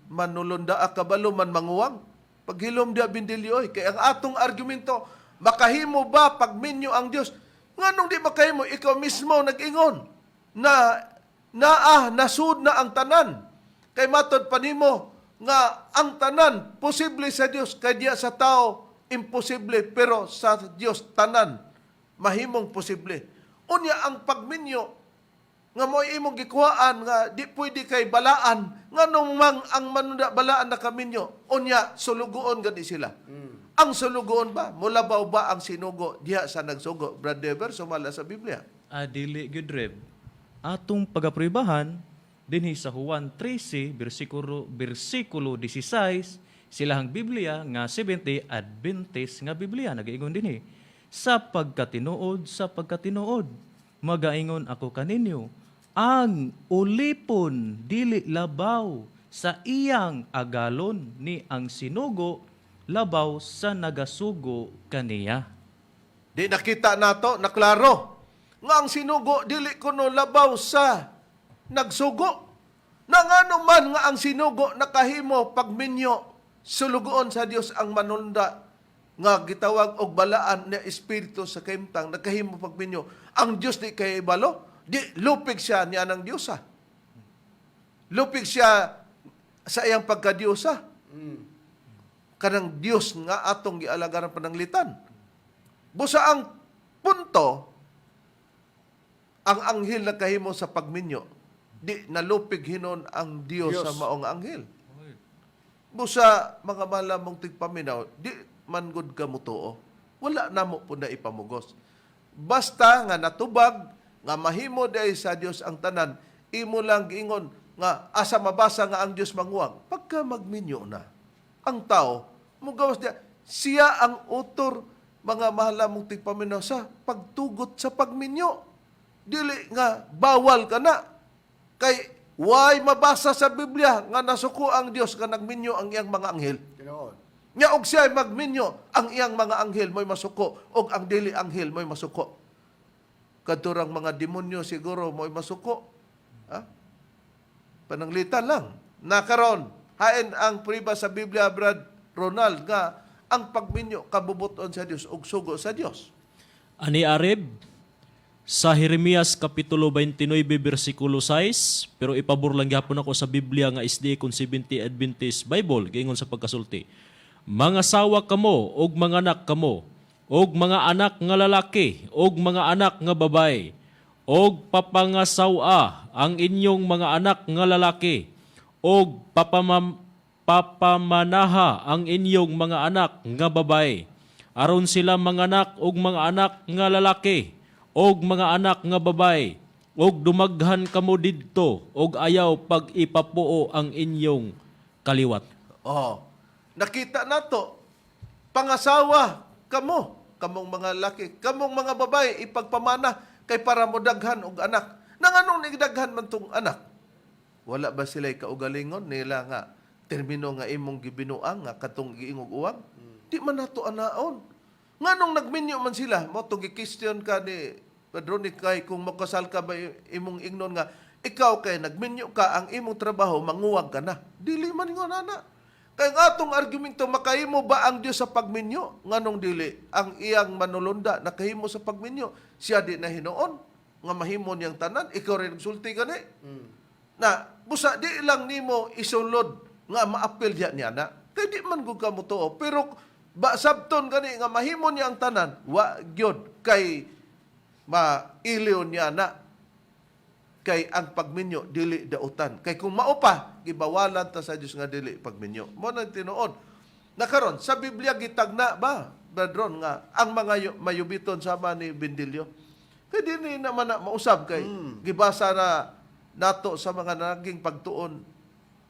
manulunda akabalo man manguwang. Paghilom dia bindilyoy. Kaya ang atong argumento, makahimo ba pagminyo ang Dios? Nganong di makahimo, ikaw mismo nag-ingon na nasud na ang tanan. Kay matod panimo nga ang tanan posible sa Dios, kay diya sa tao imposible, pero sa Dios tanan mahimong posible. Unya ang pagminyo nga mo imong gikuhaan nga di pwede kay balaan nganong mang ang manunda balaan na kaminyo, unya sulugoon gani sila. Ang sulugoon ba mulabaw ba ang sinugo diha sa nagsugo? Brad Dever, sumala sa Biblia. Dili gyud Reb. Atong pagaprubahan dinhi sa Juan 13 bersikulo 16 silahang Biblia nga 70 Adventist nga Biblia nagaingon dinhi. Sa pagkatinuod magaingon ako kaninyo, ang ulipon dili labaw sa iyang agalon ni ang sinugo labaw sa nagasugo kaniya. Di nakita nato, naklaro nga ang sinugo dili kuno labaw sa nagsugo. Nangano man nga ang sinugo nakahimo pagminyo sulugoon sa Dios ang manunda nga gitawag og balaan na espiritu sa kaimtang nakahimo pagminyo. Ang Dios di kay balo, di lupig siya niya ng Diyosa. Lupig siya sa iyang pagkadiyosa. Kanang Dios nga atong gialagaran pananglitan. Busa ang punto, ang anghel nakahimo sa pagminyo, di nalupig hinon ang Dios sa maong anghel. Busa mga malamong tigpaminaw, di man gud ka mutuo. Wala namo po na ipamugos. Basta nga natubag, nga mahimo day sa Dios ang tanan, imo lang giingon nga asa mabasa nga ang Dios manguwang. Pagka magminyo na, ang tao, mugawas siya ang utor, mga mahalamong tigpaminaw sa pagtugot sa pagminyo. Dili nga bawal ka na. Kay why mabasa sa Biblia nga nasuko ang Dios nga nagminyo ang iyang mga anghel. Nya og siya magminyo ang iyang mga anghel mo'y masuko og ang dili anghel mo'y masuko. Kadturang mga demonyo siguro mo'y masuko. Ha? Pananglitan lang. Nakaron, hain ang priba sa Biblia, Brad Ronald, nga ang pagminyo kabubuton sa Dios ug sugo sa Dios. Ani Areb, sa Jeremias Kapitulo 29, versikulo 6, pero ipabor lang gyapon ako sa Biblia nga SDA Conceivente Adventist Bible, gaingon sa pagkasulti. Mga sawa kamo, og mga anak kamo, og mga anak nga lalaki, og mga anak nga babae, og papangasawa ang inyong mga anak nga lalaki, og papamanaha ang inyong mga anak nga babae. Aron sila mga anak og mga anak nga lalaki, og mga anak nga babae, og dumaghan kamo didto, og ayaw pag ipapuo ang inyong kaliwat. Oh, nakita nato, pangasawa kamong mga laki, kamong mga babae, ipagpamana kay para mo daghan og anak. Nang anong nigdaghan man tong anak? Wala ba sila'y kaugalingon nila nga termino nga imong gibinuang nga katong giingog uwang? Di man nato anaon. Nganong nagminyo man sila, mo to gi-question ka ni Padroni kay kung makasal ka ba imong ingnon nga ikaw kay nagminyo ka ang imong trabaho manguwag ka na. Dili man ingon ana. Kay nga atong argumento makahimo ba ang Dios sa pagminyo? Nganong dili ang iyang manulunda nakahimo sa pagminyo? Siya di na hinuon nga mahimo niyang tanan, ikaw rin sulti gani. Na busa di lang nimo isulod nga maapil diya niya na. Kay di man gud ka mutuo, pero ba sabton gani nga mahimo niya ang tanan, wa gyud kay mailiw niya na kay ang pagminyo dili dautan. Kay kung maupa, gibawalan ta sa Dios nga dili pagminyo. Mo nang tinuod. Nakaron sa Biblia gitagna ba, Badron, nga ang mga mayubiton sama ni Bindilyo. Kay dinhi naman na mausab kay gibasa na nato sa mga naging pagtuon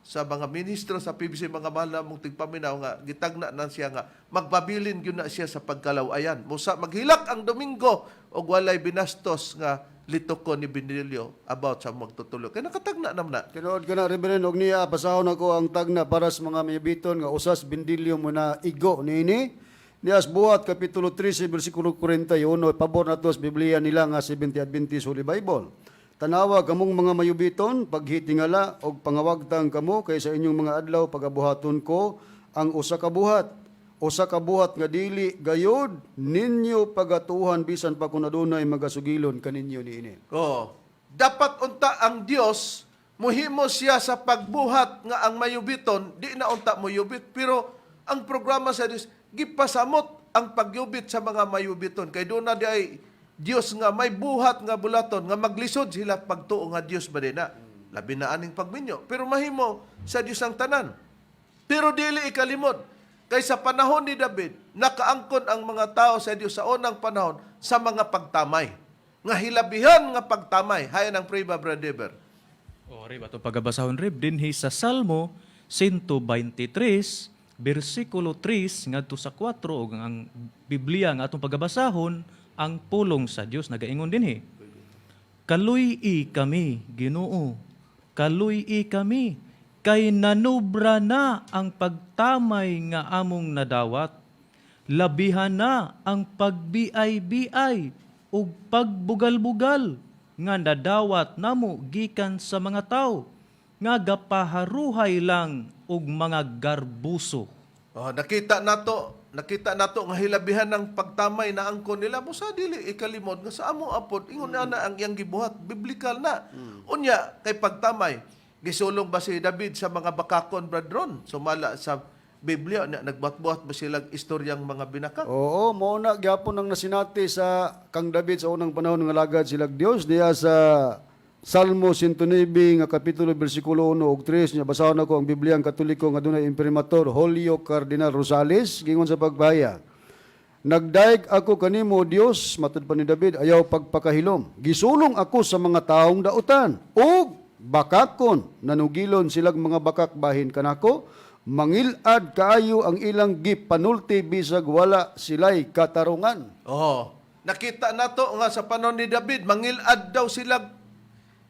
sa mga ministro sa PBC, mga malamong tigpaminaw nga gitagna na siya nga magpabilin gyud na siya sa pagkalaw-ayan. Musa maghilak ang Domingo og walay binastos nga litok ko ni Benilio about sa magtutulo. Kaya nakatagna naman na. Tinuod ka na, Reverend, og niya, pasahon ako ang tagna para sa mga mayabiton nga usas bindilyo mo na igo niini. Niyas buhat, Kapitulo 13, versikulo 41, pabor na to sa Biblia nila nga 70 Adventist Holy Bible. Tanawa kamong mga mayubiton, paghitingala og pangawagtang kamo kay sa inyong mga adlaw pagabuhaton ko ang usa ka buhat. Usa ka buhat nga dili gayod ninyo pagatuhan bisan pa kung adunay magasugilon kaninyo niini. Oh, dapat unta ang Dios muhimo siya sa pagbuhat nga ang mayubiton, di na unta mo yubit, pero ang programa sa Dios gipasamot ang pagyubit sa mga mayubiton kay doon na di ay Dios nga may buhat nga bulaton nga maglisod sila pagtuo nga Dios ba na. Labi na aning pagminyo, pero mahimo sa Dios ang tanan. Pero dili ikalimot kay sa panahon ni David, nakaangkon ang mga tao sa Dios sa unang panahon sa mga pagtamay. Nga hilabihan nga pagtamay. Hayan ang pray ba, Brother Deber? O, Rib, atong pagabasahon, Rib, dinhi sa Salmo 123, versikulo 3, ngadto sa 4, ug ang Biblia nga atong pagabasahon, ang pulong sa Dios nagaingon dinhi. Kaluy-i kami, Ginoo. Kaluy-i kami. Kay nanubra na ang pagtamay nga among nadawat. Labihan na ang pagbiay-biay ug pagbugal-bugal nga nadawat namo gikan sa mga tao nga gapaharuhay lang og mga garbuso. Oh, nakita nato nga hilabihan ng pagtamay na angkon nila mo sa dili ikalimod nga sa amo apod ingon na ang iyang gibuhat biblikal na. Unya kay pagtamay gisulong ba si David sa mga bakakon, bradron? Sumala sa Biblia, nagbuhat-buhat ba silang istoryang mga binakak? Oo, mao na gyapon ang nasinati sa kang David sa unang panahon nga lagad silag Dios diya sa Salmo 109 nga kapitulo bersikulo 1 ug 3 nya basahon ako ang Biblia ang Katoliko nga dunay imprimatur Julio Cardinal Rosales gingon sa pagbaya. Nagdaig ako kanimo Dios matud pa ni David ayaw pagpakahilom. Gisulong ako sa mga taong dautan ug bakakon nanugilon silang mga bakak bahin kanako mangilad kaayo ang ilang gipanulti bisag wala silay katarungan. Oh, nakita nato nga sa panahon ni David mangilad daw sila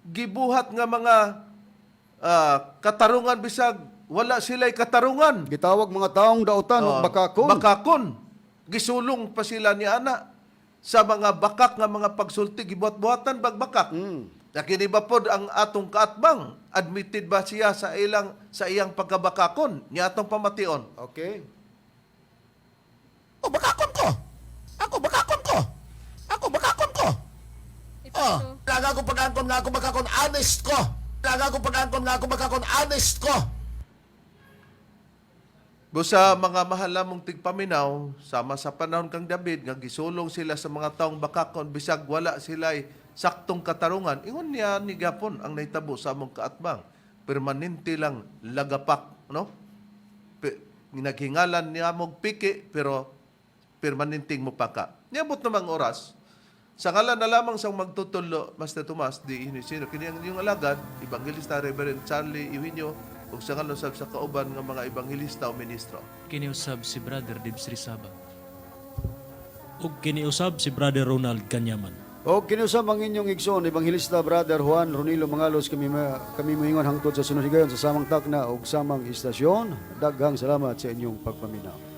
gibuhat nga mga katarungan bisag wala silay katarungan. Gitawag mga taong dautan ug bakakon. Bakakon. Gisulong pa sila ni ana sa mga bakak nga mga pagsulti gibuhat-buhatan bagbakak. Nakini ba pod ang atong kaatbang? Admitted ba siya sa iyang pagkabakakon? Niya atong pamation. Okay. O, bakakon ko! Ako, bakakon ko! Ako, bakakon ko! Oh, laga ko pag-angkon nga ako bakakon, honest ko! Laga ko pag-angkon nga ako bakakon, honest ko! Busa mga mahal namong tigpaminaw, sama sa panahon kang David, nga gisulong sila sa mga taong bakakon, bisag wala sila'y saktong katarungan, ingon niya ni Gapon ang naitabo sa among kaatbang. Permanente lang lagapak, no? Naghingalan niya mong piki, pero permanenteng mupaka. Niabot namang oras, sa ngalan na lamang sang magtutulo, Master Tomas, di inisino, kini ang inyong alagad, Evangelista Reverend Charlie Iwinyo, ug sa ngalan sa kauban ng mga Evangelista o Ministro. Kiniusab si Brother Dibs Rizaba. Ug kiniusab si Brother Ronald Kanyaman. O kinusam ang inyong igsoon, Evangelista Brother Juan Ronilo Mangalos, kami moingon hangtod sa sunod higayon sa samang takna o samang istasyon. Daghang salamat sa inyong pagpaminaw.